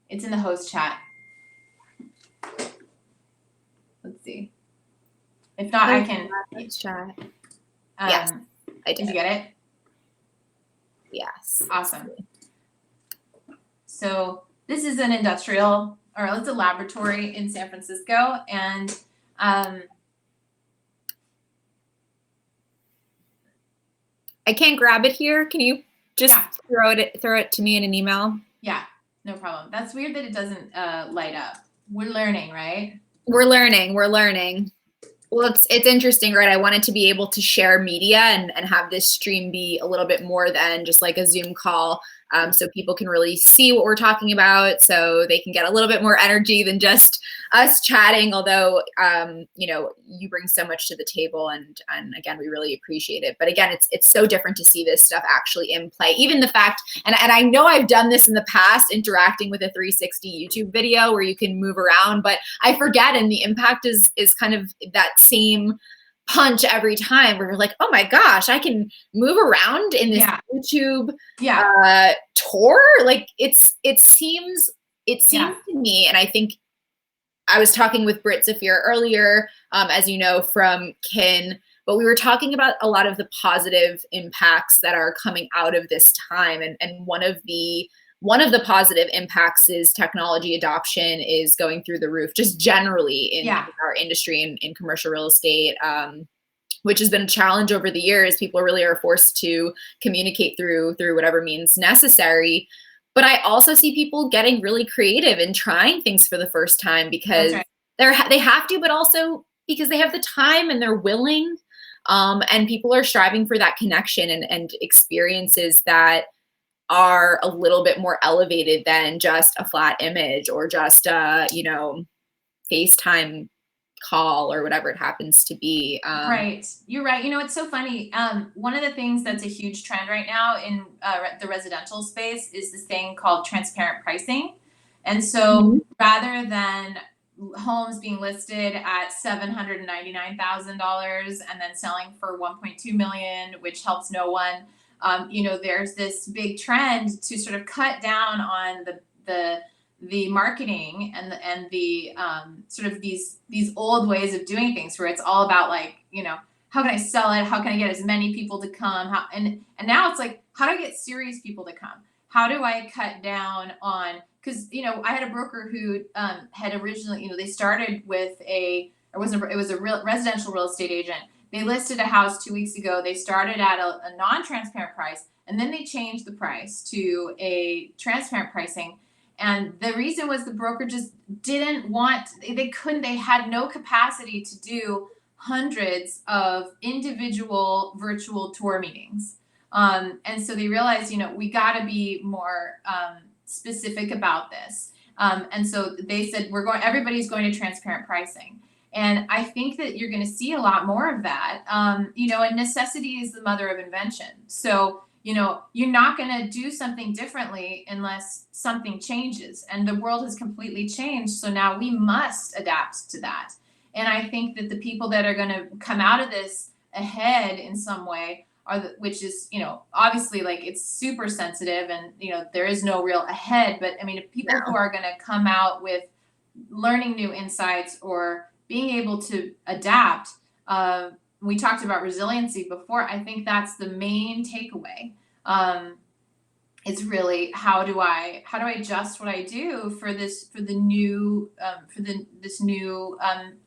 It's in the host chat. Let's see. If not, I can.
Chat. Yes, I did.
Did you get it?
Yes.
Awesome. So this is an industrial, or it's a laboratory in San Francisco, and
I can't grab it here. Can you just throw it to me in an email?
Yeah, no problem. That's weird that it doesn't light up. We're learning, right?
We're learning. Well, it's interesting, right? I wanted to be able to share media and have this stream be a little bit more than just like a Zoom call. so people can really see what we're talking about, so they can get a little bit more energy than just us chatting, although you bring so much to the table, and again, we really appreciate it. But again, it's so different to see this stuff actually in play. Even the fact, and I know I've done this in the past, interacting with a 360 YouTube video where you can move around, but I forget, and the impact is kind of that same punch every time where you're like, oh my gosh, I can move around in this YouTube tour. Like it seems to me, and I think I was talking with Britt Zaffir earlier, as you know, from Kin, but we were talking about a lot of the positive impacts that are coming out of this time. And one of the positive impacts is technology adoption is going through the roof, just generally in our industry, in commercial real estate, which has been a challenge over the years. People really are forced to communicate through whatever means necessary. But I also see people getting really creative and trying things for the first time because they have to, but also because they have the time and they're willing. And people are striving for that connection and experiences that are a little bit more elevated than just a flat image or just a, FaceTime call or whatever it happens to be.
Right. You're right. It's so funny. One of the things that's a huge trend right now in the residential space is this thing called transparent pricing. And so rather than homes being listed at $799,000 and then selling for 1.2 million, which helps no one, there's this big trend to sort of cut down on the marketing and the sort of these old ways of doing things where it's all about like, how can I sell it? How can I get as many people to come? And now it's like, how do I get serious people to come? How do I cut down on, because, I had a broker who had originally, they started with it was a real residential real estate agent. They listed a house 2 weeks ago. They started at a non-transparent price, and then they changed the price to a transparent pricing. And the reason was the broker just didn't want, they had no capacity to do hundreds of individual virtual tour meetings. And so they realized, we got to be more specific about this. And so they said, everybody's going to transparent pricing. And I think that you're going to see a lot more of that. And necessity is the mother of invention. So, you're not going to do something differently unless something changes. And the world has completely changed. So now we must adapt to that. And I think that the people that are going to come out of this ahead in some way which is, obviously like it's super sensitive and, there is no real ahead. But I mean, if people who are going to come out with learning new insights or being able to adapt, we talked about resiliency before. I think that's the main takeaway. It's really how do I adjust what I do for this new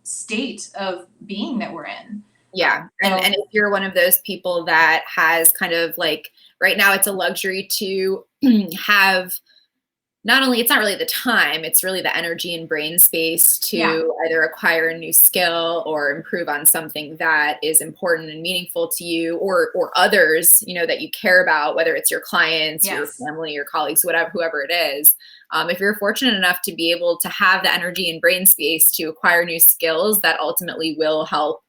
state of being that we're in.
Yeah. And if you're one of those people that has kind of like right now, it's a luxury to have not only, it's not really the time, it's really the energy and brain space to either acquire a new skill or improve on something that is important and meaningful to you or others, that you care about, whether it's your clients, your family, your colleagues, whoever it is. If you're fortunate enough to be able to have the energy and brain space to acquire new skills that ultimately will help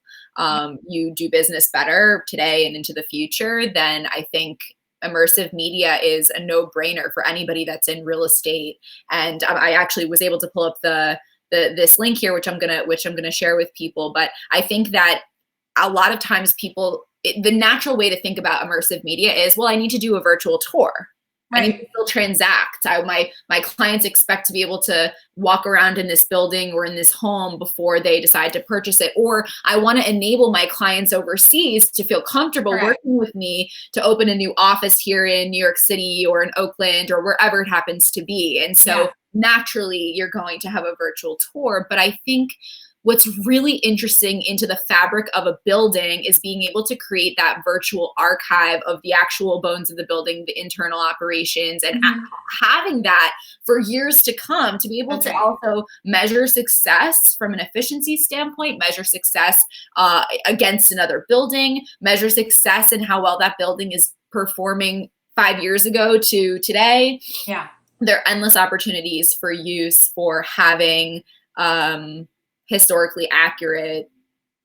you do business better today and into the future, then I think immersive media is a no-brainer for anybody that's in real estate. And I actually was able to pull up this link here, which I'm gonna share with people. But I think that a lot of times the natural way to think about immersive media is, well, I need to do a virtual tour. Right. I need to still transact. My clients expect to be able to walk around in this building or in this home before they decide to purchase it. Or I want to enable my clients overseas to feel comfortable working with me to open a new office here in New York City or in Oakland or wherever it happens to be. And so naturally you're going to have a virtual tour. But I think what's really interesting into the fabric of a building is being able to create that virtual archive of the actual bones of the building, the internal operations, and having that for years to come to be able to also measure success from an efficiency standpoint, measure success against another building, measure success in how well that building is performing 5 years ago to today.
Yeah.
There are endless opportunities for use for having historically accurate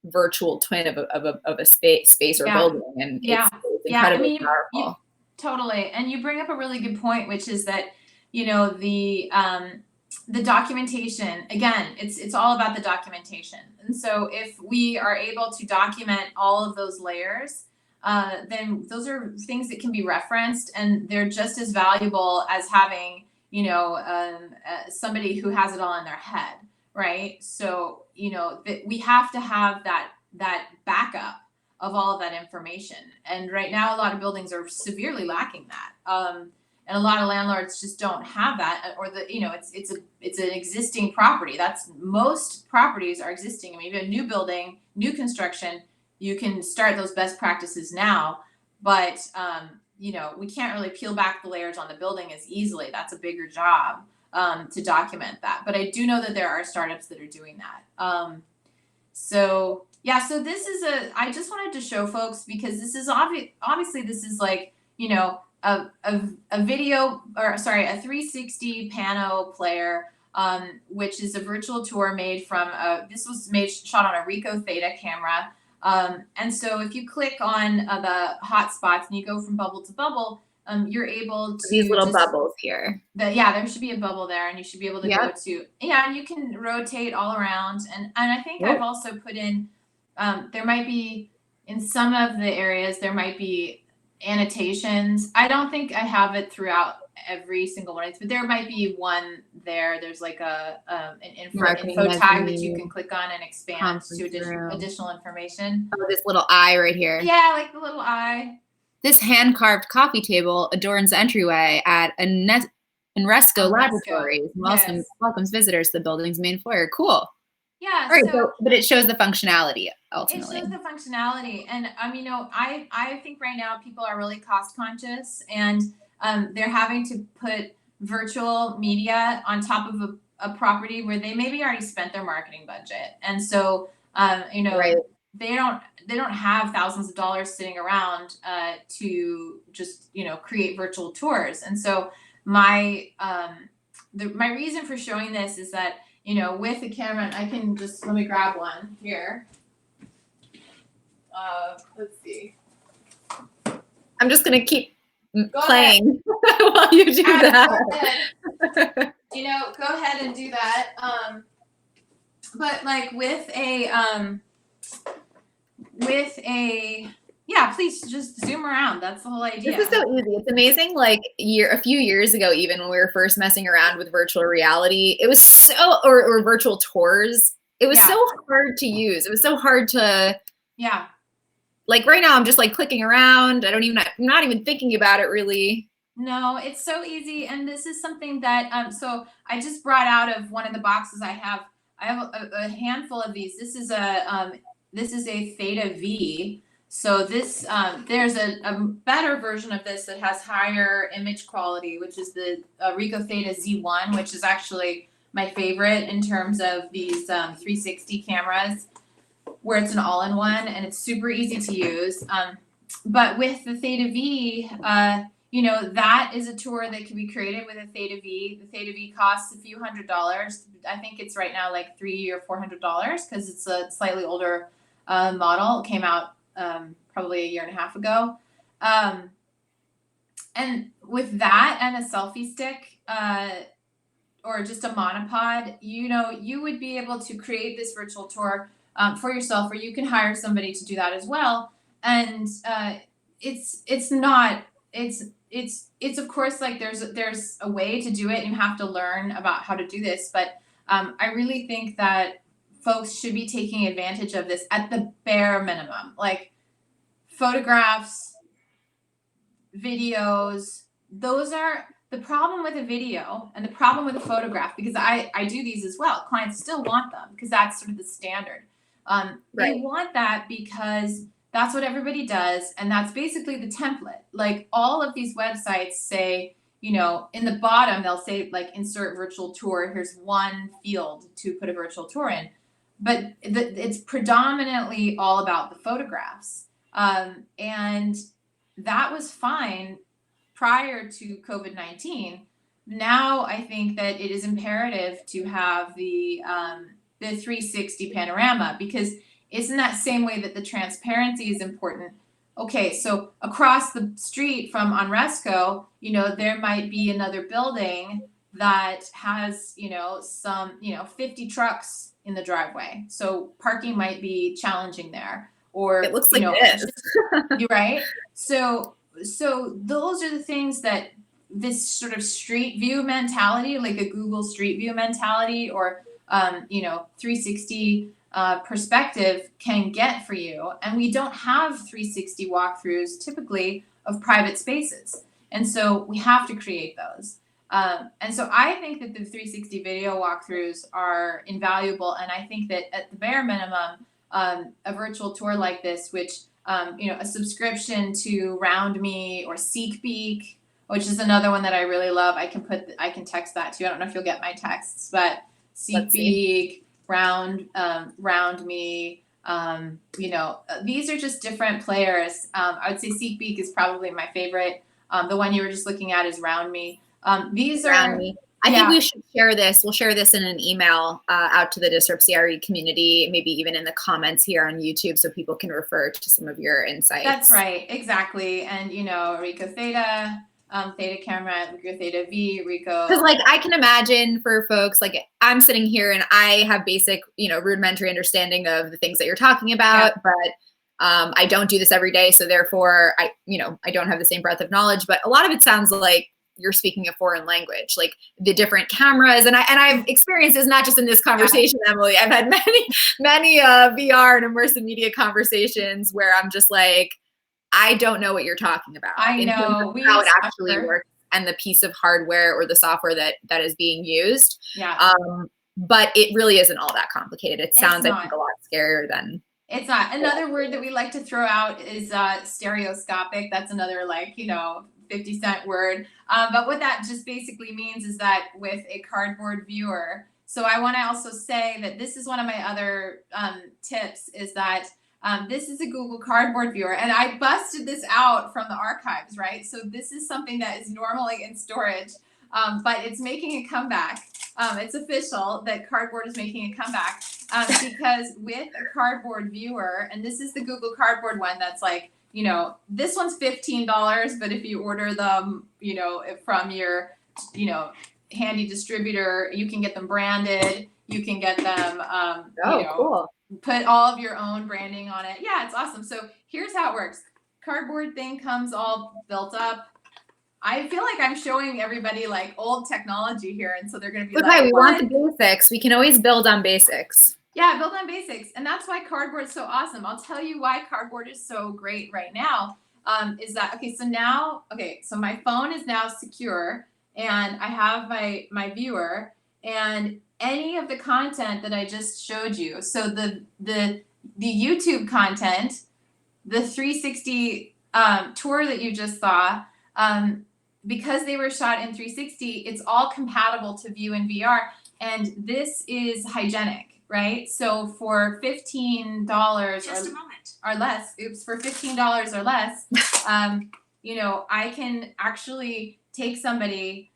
virtual twin of a space or building, and it's incredibly powerful.
Totally. And you bring up a really good point, which is that, you know, the documentation, again, it's all about the documentation. And so if we are able to document all of those layers, then those are things that can be referenced, and they're just as valuable as having, you know, somebody who has it all in their head, right? So, you know, we have to have that backup of all of that information. And right now, a lot of buildings are severely lacking that. And a lot of landlords just don't have that, or you know, it's an existing property. That's most properties are existing. I mean, even a new building, new construction, you can start those best practices now, but you know, we can't really peel back the layers on the building as easily. That's a bigger job to document that. But I do know that there are startups that are doing that. So yeah, so this is I just wanted to show folks, because this is obviously this is like, you know, a video, or sorry, a 360 pano player, which is a virtual tour made from this was shot on a Ricoh Theta camera. And so if you click on the hotspots and you go from bubble to bubble, you're able to
these little bubbles here.
There should be a bubble there, and you should be able to go to, and you can rotate all around. And I think I've also put in, there might be, in some of the areas, there might be annotations. I don't think I have it throughout every single one, but there might be one there. There's like an info tag that you can click on and expand to additional information.
Oh, this little eye right here.
Yeah, like the little eye.
This hand-carved coffee table adorns the entryway at Inresco Laboratories. Welcomes visitors to the building's main foyer. Cool.
Yeah.
All right, but it shows the functionality ultimately.
It shows the functionality, and you know, I think right now people are really cost conscious, and they're having to put virtual media on top of a property where they maybe already spent their marketing budget, and so you know, they don't have thousands of dollars sitting around to just, you know, create virtual tours. And so my reason for showing this is that, you know, with the camera, I can just, let me grab one here. Let's see.
I'm just gonna keep playing while you do that.
Go you know, go ahead and do that. But like with a yeah, please just zoom around. That's the whole idea.
This is so easy. It's amazing. Like a few years ago, even when we were first messing around with virtual reality, it was so, or virtual tours, it was so hard to use. It was so hard to, like right now I'm just like clicking around. I'm not even thinking about it really.
No, it's so easy. And this is something that, so I just brought out of one of the boxes I have a handful of these. This is a Theta V. So this, there's a better version of this that has higher image quality, which is the Ricoh Theta Z1, which is actually my favorite in terms of these 360 cameras, where it's an all-in-one and it's super easy to use. But with the Theta V, you know, that is a tour that can be created with a Theta V. The Theta V costs a few $100s. I think it's right now like $300 or $400 because it's a slightly older model. It came out probably a year and a half ago. And with that and a selfie stick or just a monopod, you know, you would be able to create this virtual tour for yourself, or you can hire somebody to do that as well. And it's of course, like there's a way to do it, and you have to learn about how to do this. But I really think that folks should be taking advantage of this at the bare minimum, like photographs, videos. Those are the problem with a video and the problem with a photograph, because I do these as well. Clients still want them because that's sort of the standard. They want that because that's what everybody does. And that's basically the template. Like all of these websites say, you know, in the bottom, they'll say like insert virtual tour. Here's one field to put a virtual tour in. But it's predominantly all about the photographs. And that was fine prior to COVID-19. Now I think that it is imperative to have the 360 panorama, because it's in that same way that the transparency is important. Okay, so across the street from Onresco, there might be another building that has, some, 50 trucks in the driveway. So parking might be challenging there. Or
it looks like this.
You're right. So those are the things that this sort of street view mentality, like a Google Street View mentality, or 360 perspective can get for you. And we don't have 360 walkthroughs typically of private spaces. And so we have to create those. And so I think that the 360 video walkthroughs are invaluable. And I think that at the bare minimum, a virtual tour like this, which, a subscription to RoundMe or SeekBeak, which is another one that I really love. I can text that to you. I don't know if you'll get my texts, but SeekBeak, RoundMe, these are just different players. I would say SeekBeak is probably my favorite. The one you were just looking at is RoundMe. These are
RoundMe. I think we should share this. We'll share this in an email out to the DisruptCRE community, maybe even in the comments here on YouTube, so people can refer to some of your insights.
That's right, exactly. And Rico Theta, Theta Camera, Rico Theta V, Rico.
Because I can imagine for folks, I'm sitting here and I have basic, rudimentary understanding of the things that you're talking about, but I don't do this every day, so therefore I don't have the same breadth of knowledge. But a lot of it sounds like you're speaking a foreign language, like the different cameras. And I've experienced this not just in this conversation, Emily. I've had many VR and immersive media conversations where I'm just like, I don't know what you're talking about.
I know
how it actually works and the piece of hardware or the software that is being used.
Yeah.
But it really isn't all that complicated. It sounds, I think, a lot scarier than.
It's not. Another word that we like to throw out is stereoscopic. That's another 50-cent word. But what that just basically means is that with a cardboard viewer. So I want to also say that this is one of my other tips, is that this is a Google Cardboard viewer, and I busted this out from the archives, right? So this is something that is normally in storage, but it's making a comeback. It's official that Cardboard is making a comeback because with a cardboard viewer, and this is the Google Cardboard one that's this one's $15, but if you order them, from your, handy distributor, you can get them branded. You can get them,
cool.
Put all of your own branding on it. Yeah, it's awesome. So here's how it works. Cardboard thing comes all built up. I feel like I'm showing everybody old technology here, and so they're going to be
okay, we want the basics. We can always build on basics.
Yeah, build on basics. And that's why Cardboard is so awesome. I'll tell you why Cardboard is so great right now. Is that, so my phone is now secure, and I have my viewer, and any of the content that I just showed you. So the YouTube content, the 360 tour that you just saw, because they were shot in 360, it's all compatible to view in VR. And this is hygienic. Right? So for $15 or less, for $15 or less, I can actually take somebody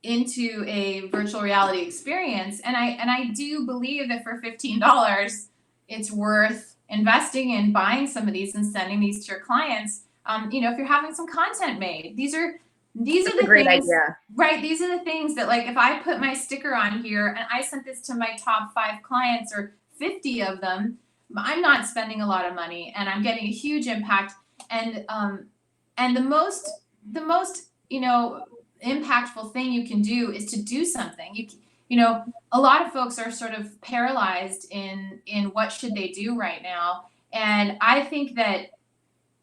into a virtual reality experience. And I do believe that for $15, it's worth investing in buying some of these and sending these to your clients. If you're having some content made, these are the
great
things,
idea.
Right? These are the things that if I put my sticker on here and I sent this to my top 5 clients or 50 of them, I'm not spending a lot of money and I'm getting a huge impact. And the most impactful thing you can do is to do something. A lot of folks are sort of paralyzed in what should they do right now. And I think that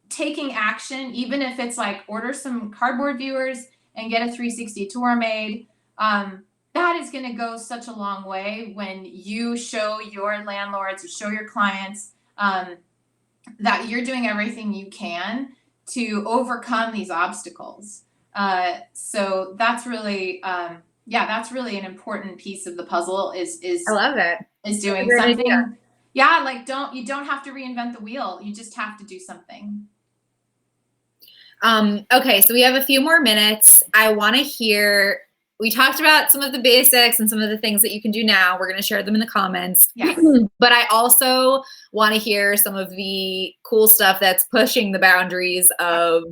taking action, even if it's order some cardboard viewers and get a 360 tour made, that is going to go such a long way when you show your landlords, you show your clients that you're doing everything you can to overcome these obstacles. So that's really, that's really an important piece of the puzzle is
I love it.
Is doing something. Idea. Yeah, you don't have to reinvent the wheel. You just have to do something.
Okay, so we have a few more minutes. I want to hear, we talked about some of the basics and some of the things that you can do now. We're going to share them in the comments.
Yes.
But I also want to hear some of the cool stuff that's pushing the boundaries of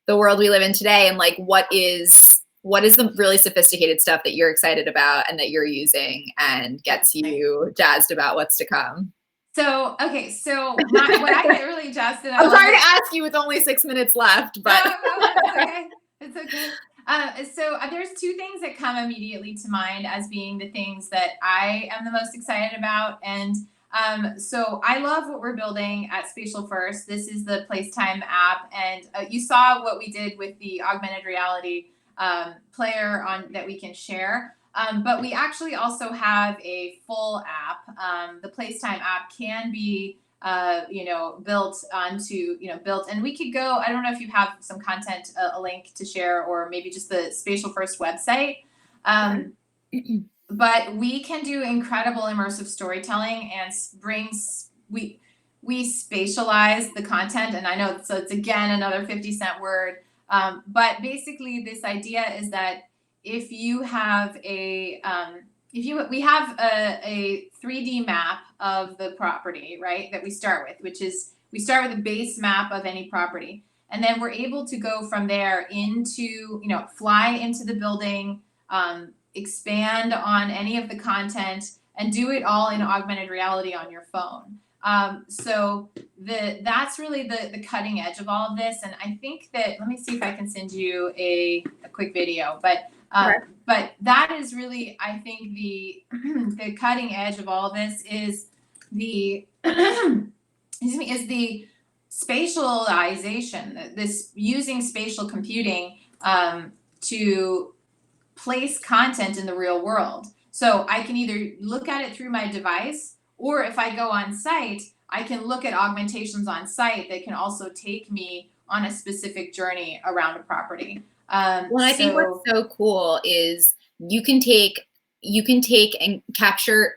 the world we live in today, and like what is the really sophisticated stuff that you're excited about and that you're using and gets you jazzed about what's to come.
So, okay, so what I get really jazzed about.
I'm sorry to ask you with only 6 minutes left, but.
No, it's okay. It's okay. So there's two things that come immediately to mind as being the things that I am the most excited about. And so I love what we're building at SpatialFirst. This is the Placetime app. And you saw what we did with the augmented reality player that we can share. But we actually also have a full app. The Placetime app can be, built onto, and we could go, I don't know if you have some content, a link to share, or maybe just the SpatialFirst website. But we can do incredible immersive storytelling and we spatialize the content. And I know, so it's again, another 50-cent word. But basically this idea is that if you have we have a 3D map of the property, right, that we start with, which is we start with a base map of any property. And then we're able to go from there into, fly into the building, expand on any of the content, and do it all in augmented reality on your phone. So that's really the cutting edge of all of this. And I think that, let me see if I can send you a quick video, but that is really, I think the cutting edge of all of this is the spatialization, this using spatial computing to place content in the real world. So I can either look at it through my device, or if I go on site, I can look at augmentations on site that can also take me on a specific journey around a property.
Well, I think what's so cool is you can take and capture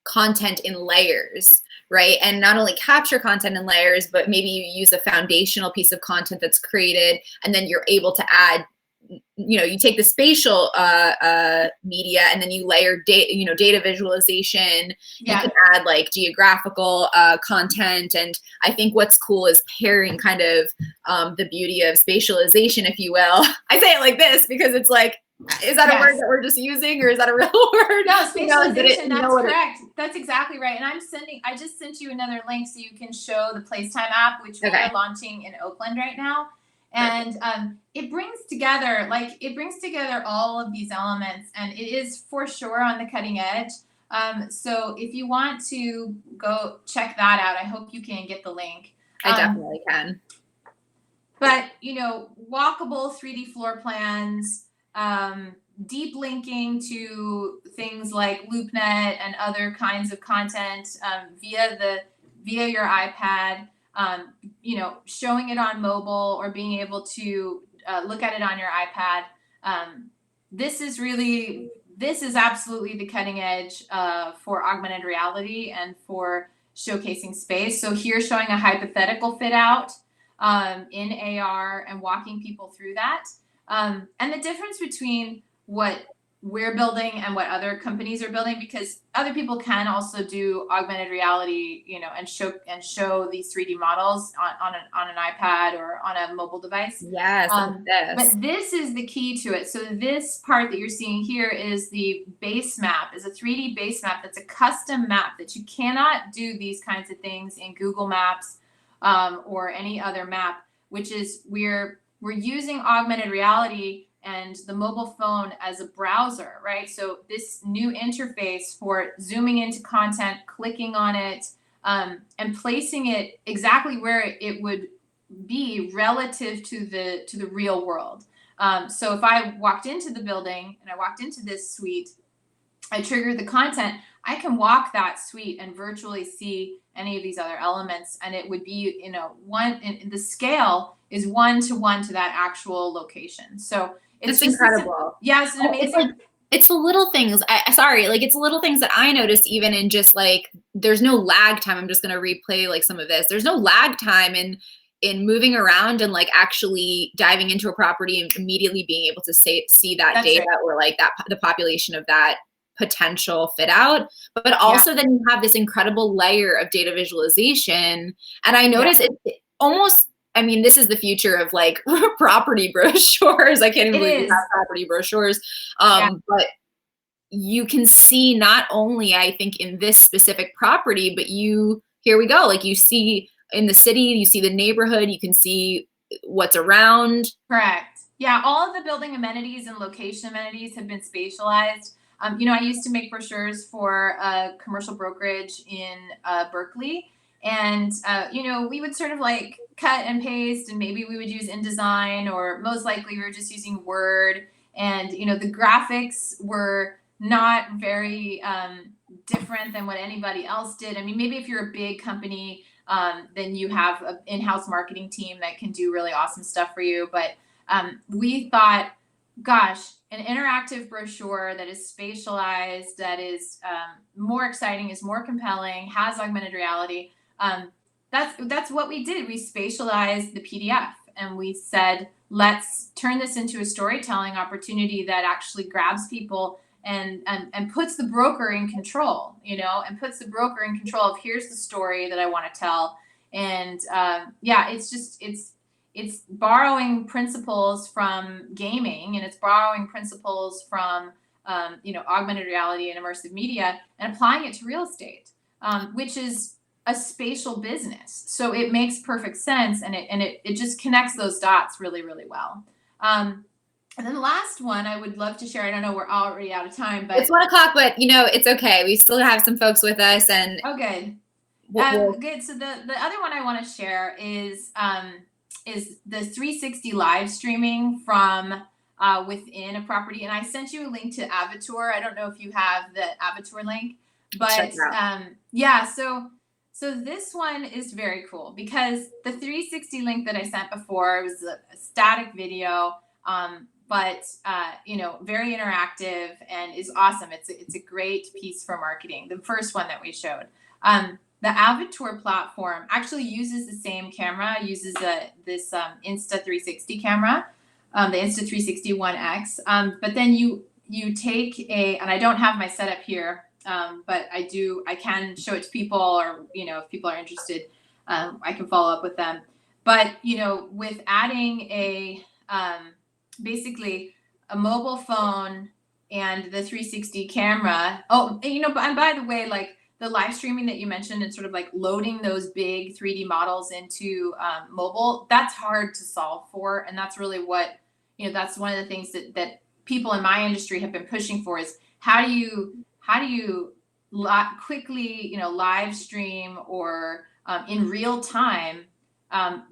content in layers, right? And not only capture content in layers, but maybe you use a foundational piece of content that's created, and then you're able to add, you take the spatial media, and then you layer data visualization.
Yeah.
You can add like geographical content. And I think what's cool is pairing kind of the beauty of spatialization, if you will. I say it like this because it's like, is that a word that we're just using, or is that a real word?
No, spatialization, that's correct. That's exactly right. And I just sent you another link so you can show the Placetime app, which we are launching in Oakland right now. And it brings together all of these elements, and it is for sure on the cutting edge. So if you want to go check that out, I hope you can get the link.
I definitely can.
But, walkable 3D floor plans, deep linking to things like LoopNet and other kinds of content via your iPad. Showing it on mobile, or being able to look at it on your iPad. This is absolutely the cutting edge for augmented reality and for showcasing space. So here, showing a hypothetical fit out in AR and walking people through that. And the difference between what we're building and what other companies are building, because other people can also do augmented reality, and show these 3D models on an iPad or on a mobile device.
Yes.
But this is the key to it. So this part that you're seeing here is the base map, is a 3D base map. That's a custom map that you cannot do these kinds of things in Google Maps or any other map, which is we're using augmented reality and the mobile phone as a browser, right? So this new interface for zooming into content, clicking on it, and placing it exactly where it would be relative to the real world. So if I walked into the building and I walked into this suite, I triggered the content, I can walk that suite and virtually see any of these other elements, and it would be, the scale is 1-to-1 to that actual location. So it's
incredible.
It's amazing.
It's the little things. It's little things that I noticed, even in just like, there's no lag time. I'm just going to replay like some of this. There's no lag time in in moving around and like actually diving into a property and immediately being able to see that
That's
data
right.
or like that the population of that potential fit out, but also then you have this incredible layer of data visualization. And I notice it almost, I mean, this is the future of like property brochures. I can't even believe we have property brochures. But you can see not only, I think, in this specific property, but here we go. Like you see in the city, you see the neighborhood, you can see what's around.
Correct. Yeah, all of the building amenities and location amenities have been spatialized. You know, I used to make brochures for a commercial brokerage in Berkeley. And, you know, we would sort of like cut and paste, and maybe we would use InDesign, or most likely we were just using Word. And, you know, the graphics were not very different than what anybody else did. I mean, maybe if you're a big company, then you have an in-house marketing team that can do really awesome stuff for you. But we thought, gosh, an interactive brochure that is spatialized, that is more exciting, is more compelling, has augmented reality. That's what we did. We spatialized the PDF, and we said, let's turn this into a storytelling opportunity that actually grabs people and puts the broker in control, you know, and puts the broker in control of, here's the story that I want to tell. And yeah, it's borrowing principles from gaming, and it's borrowing principles from you know, augmented reality and immersive media, and applying it to real estate, which is a spatial business. So it makes perfect sense, and it just connects those dots really, really well. And then the last one I would love to share, I don't know, we're already out of time, but
it's 1 o'clock, but you know, it's okay. We still have some folks with us, and
good. Good. So the other one I want to share is the 360 live streaming from within a property. And I sent you a link to Avatar. I don't know if you have the Avatar link, but yeah. So this one is very cool, because the 360 link that I sent before was a static video, but you know, very interactive and is awesome. It's a great piece for marketing. The first one that we showed. The Avatar platform actually uses the same camera, uses this Insta360 camera, the Insta360 One X. But then you take and I don't have my setup here, but I can show it to people, or, you know, if people are interested, I can follow up with them. But, you know, with adding basically a mobile phone and the 360 camera. Oh, you know, and by the way, like, the live streaming that you mentioned, and sort of like loading those big 3D models into mobile, that's hard to solve for. And that's really what, you know, that's one of the things that people in my industry have been pushing for, is how do you quickly, you know, live stream or in real time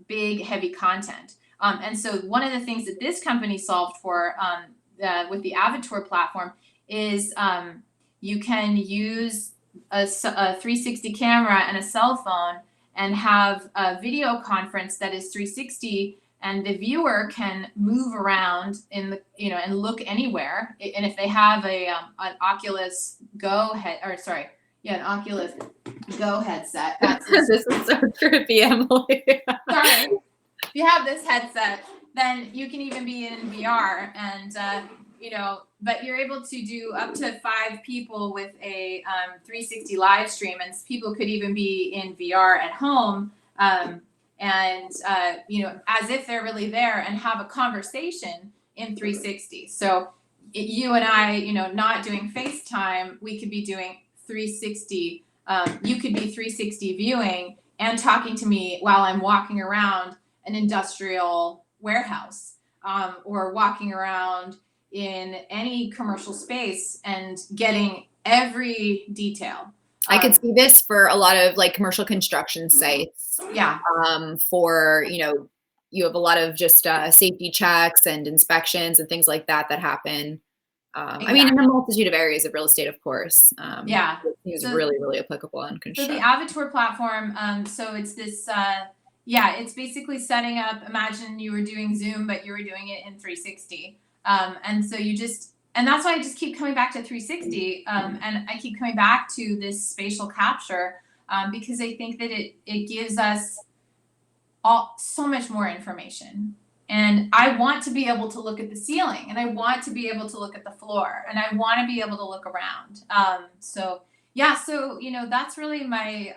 big, heavy content. And so one of the things that this company solved for with the Avatar platform is you can use a 360 camera and a cell phone and have a video conference that is 360, and the viewer can move around in the, you know, and look anywhere. And if they have an Oculus Go an Oculus Go headset.
This is so trippy, Emily.
Sorry. If you have this headset, then you can even be in VR, and you know, but you're able to do up to 5 people with a 360 live stream, and people could even be in VR at home, and you know, as if they're really there, and have a conversation in 360. So you and I, you know, not doing FaceTime, we could be doing 360. You could be 360 viewing and talking to me while I'm walking around an industrial warehouse, or walking around in any commercial space and getting every detail.
I could see this for a lot of like commercial construction sites.
Yeah.
For, you know, you have a lot of just safety checks and inspections and things like that happen. Exactly. I mean, in a multitude of areas of real estate, of course.
Yeah.
It's really, really applicable on construction.
So the Avatar platform, so it's this, it's basically setting up, imagine you were doing Zoom, but you were doing it in 360. And so and that's why I just keep coming back to 360. And I keep coming back to this spatial capture, because I think that it gives us so much more information. And I want to be able to look at the ceiling, and I want to be able to look at the floor, and I want to be able to look around. So that's really my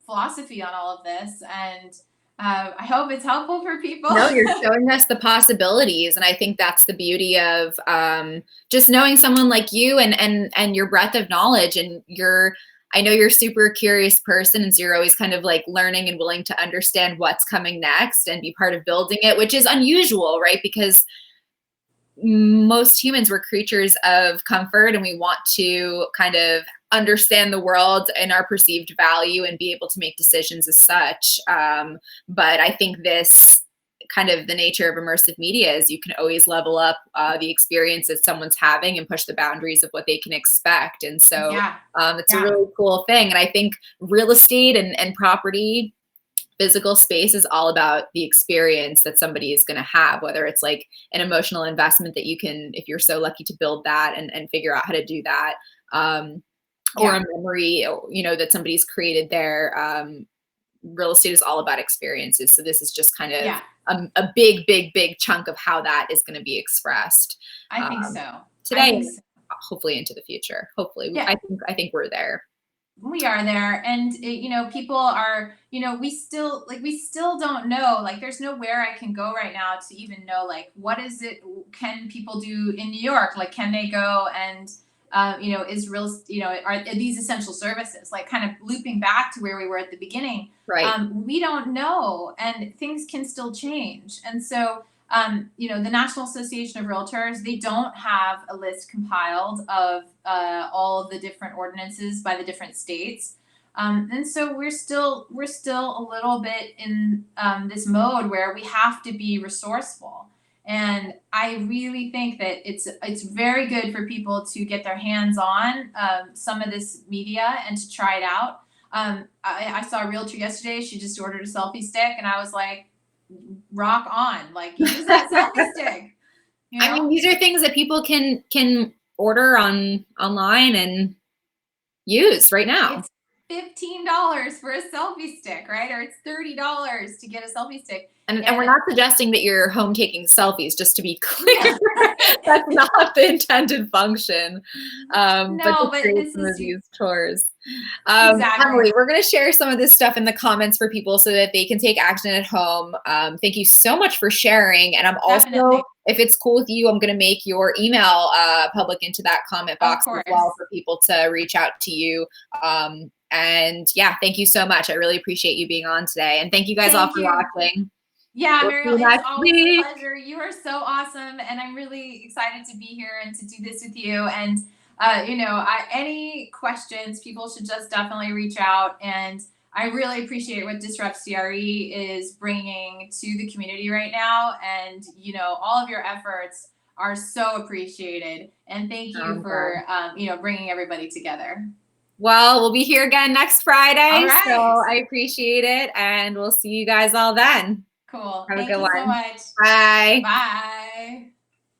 philosophy on all of this. And I hope it's helpful for people.
No, you're showing us the possibilities. And I think that's the beauty of just knowing someone like you and your breadth of knowledge. And I know you're a super curious person. And so you're always kind of like learning and willing to understand what's coming next and be part of building it, which is unusual, right? Because most humans, were creatures of comfort, and we want to kind of understand the world and our perceived value and be able to make decisions as such. But I think this kind of the nature of immersive media is you can always level up the experience that someone's having and push the boundaries of what they can expect. And so it's a really cool thing. And I think real estate and property, physical space is all about the experience that somebody is going to have, whether it's like an emotional investment that you can, if you're so lucky to build that and figure out how to do that, or a memory, that somebody's created there. Real estate is all about experiences. So this is just kind of a big chunk of how that is going to be expressed.
I think so.
Today, hopefully into the future. Hopefully, I think we're there.
We are there. And people are, we still don't know, like there's nowhere I can go right now to even know, like, what is it, can people do in New York? Like, can they go and, is real, are these essential services, like kind of looping back to where we were at the beginning,
right?
We don't know, and things can still change. And so, the National Association of Realtors, they don't have a list compiled of all of the different ordinances by the different states. And so we're still a little bit in this mode where we have to be resourceful. And I really think that it's very good for people to get their hands on some of this media and to try it out. I saw a realtor yesterday. She just ordered a selfie stick, and I was like, rock on, like, use that selfie stick.
I mean, these are things that people can order online and use right now.
It's $15 for a selfie stick, right? Or it's $30 to get a selfie stick.
And we're not suggesting that you're home taking selfies, just to be clear. That's not the intended function. But this is these tours.
Exactly.
Emily, we're going to share some of this stuff in the comments for people so that they can take action at home. Thank you so much for sharing. And I'm also, if it's cool with you, I'm going to make your email public into that comment box as well for people to reach out to you. And thank you so much. I really appreciate you being on today. And thank you guys all for watching.
Yeah, Mariel, it's always a pleasure. You are so awesome. And I'm really excited to be here and to do this with you. And, any questions, people should just definitely reach out. And I really appreciate what DisruptCRE is bringing to the community right now. And, all of your efforts are so appreciated. And thank you for, bringing everybody together.
Well, we'll be here again next Friday.
All right.
So I appreciate it. And we'll see you guys all then.
Cool.
Have a good one.
Thank you so much.
Bye.
Bye.